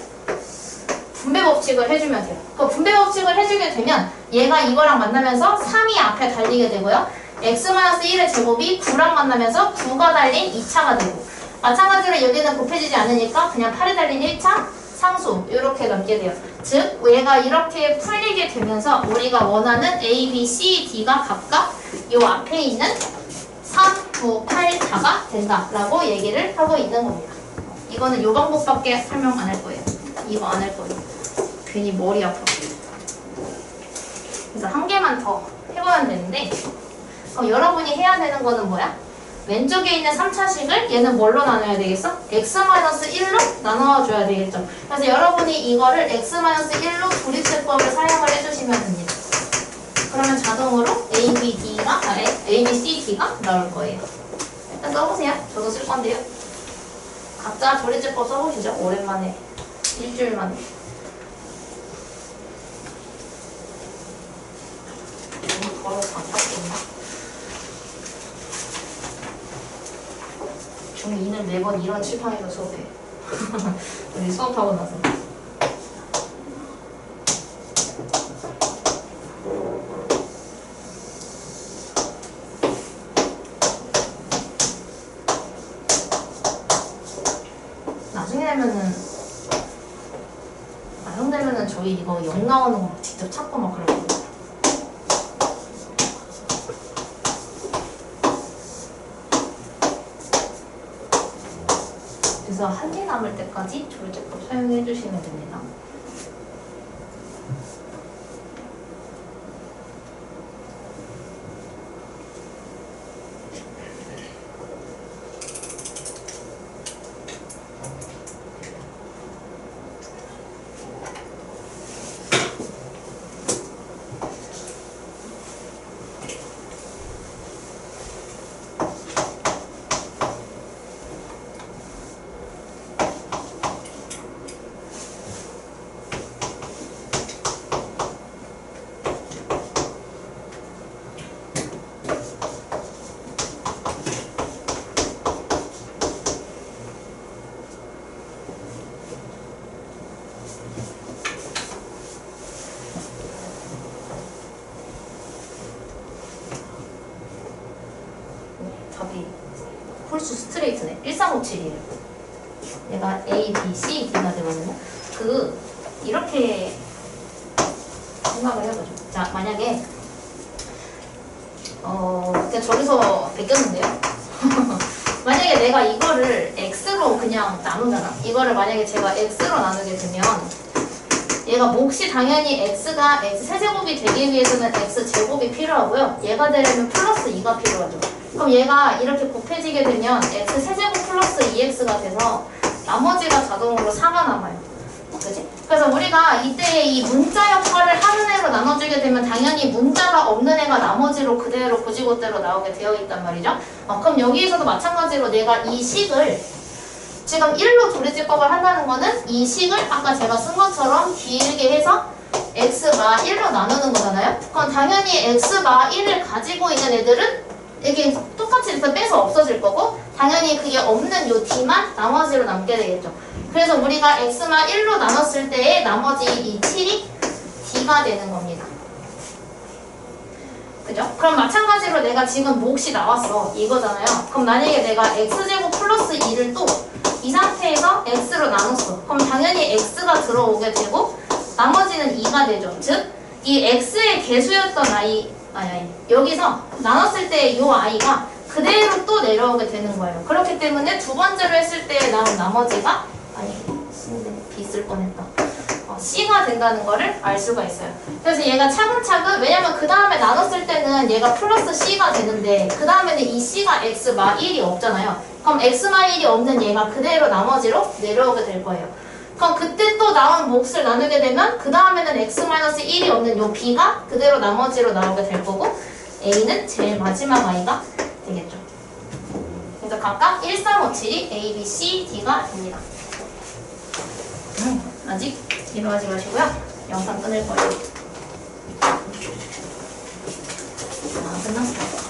분배 법칙을 해주면 돼요. 그 분배 법칙을 해주게 되면 얘가 이거랑 만나면서 3이 앞에 달리게 되고요. x-1의 제곱이 9랑 만나면서 9가 달린 2차가 되고 마찬가지로 여기는 곱해지지 않으니까 그냥 8이 달린 1차 상수 이렇게 남게 돼요. 즉 얘가 이렇게 풀리게 되면서 우리가 원하는 A, B, C, D가 각각 요 앞에 있는 3, 9, 8, 4가 된다라고 얘기를 하고 있는 겁니다. 이거는 요 방법밖에 설명 안 할 거예요. 이거 안 할 거예요. 괜히 머리 아파. 그래서 한 개만 더 해보면 되는데 그럼 여러분이 해야 되는 거는 뭐야? 왼쪽에 있는 3차식을 얘는 뭘로 나눠야 되겠어? x-1로 나눠줘야 되겠죠. 그래서 여러분이 이거를 x-1로 조리제법을 사용을 해주시면 됩니다. 그러면 자동으로 A, B, C, D가 나올 거예요. 일단 써보세요. 저도 쓸 건데요. 각자 조리제법 써보시죠. 오랜만에. 일주일 만에. 너무 더러워서 안 닦겠나? 중2는 매번 이런 칠판에서 수업해. 우리 수업하고 나서. 나중에 되면은 저희 이거 영 나오는 거 직접 찾고 막 그럴 거예요. 그래서 한 개 남을 때까지 조리제법 사용해 주시면 됩니다. 수 스트레이트네. 1357이에요. 얘가 A, B, C, D가 되거든요. 이렇게 생각을 해보죠. 자, 만약에 그냥 저기서 베꼈는데요. 만약에 내가 이거를 x로 그냥 나누잖아. 이거를 만약에 제가 x로 나누게 되면 얘가 몫이 당연히 x가 x 세제곱이 되기 위해서는 x 제곱이 필요하고요. 얘가 되려면 플러스 2가 필요하죠. 그럼 얘가 이렇게 곱해지게 되면 x 세제곱 플러스 2x가 돼서 나머지가 자동으로 4가 남아요. 그치? 그래서 우리가 이때 이 문자 역할을 하는 애로 나눠주게 되면 당연히 문자가 없는 애가 나머지로 그대로 고지고대로 나오게 되어 있단 말이죠. 그럼 여기에서도 마찬가지로 내가 이 식을 지금 1로 조리집법을 한다는 거는 이 식을 아까 제가 쓴 것처럼 길게 해서 x가 1로 나누는 거잖아요. 그럼 당연히 x가 1을 가지고 있는 애들은 이게 똑같이 해서 빼서 없어질 거고 당연히 그게 없는 요 d만 나머지로 남게 되겠죠. 그래서 우리가 x만 1로 나눴을 때의 나머지 이 7이 d가 되는 겁니다. 그죠? 그럼 마찬가지로 내가 지금 몫이 나왔어. 이거잖아요. 그럼 만약에 내가 x제곱 플러스 2를 또 이 상태에서 x로 나눴어. 그럼 당연히 x가 들어오게 되고 나머지는 2가 되죠. 즉, 이 x의 개수였던 여기서 나눴을 때 이 i가 그대로 또 내려오게 되는 거예요. 그렇기 때문에 두 번째로 했을 때 나온 나머지가 C인데 B 쓸 뻔했다. C가 된다는 거를 알 수가 있어요. 그래서 얘가 차근차근 왜냐면 그 다음에 나눴을 때는 얘가 플러스 C가 되는데 그 다음에는 이 C가 X마 1이 없잖아요. 그럼 X마 1이 없는 얘가 그대로 나머지로 내려오게 될 거예요. 그럼 그때 또 나온 몫을 나누게 되면 그 다음에는 X-1이 없는 요 B가 그대로 나머지로 나오게 될 거고 A는 제일 마지막 I가 되겠죠. 그래서 각각 1, 3, 5, 7이 A, B, C, D가 됩니다. 아직 일어나지 마시고요. 영상 끊을 거예요. 끝났어요.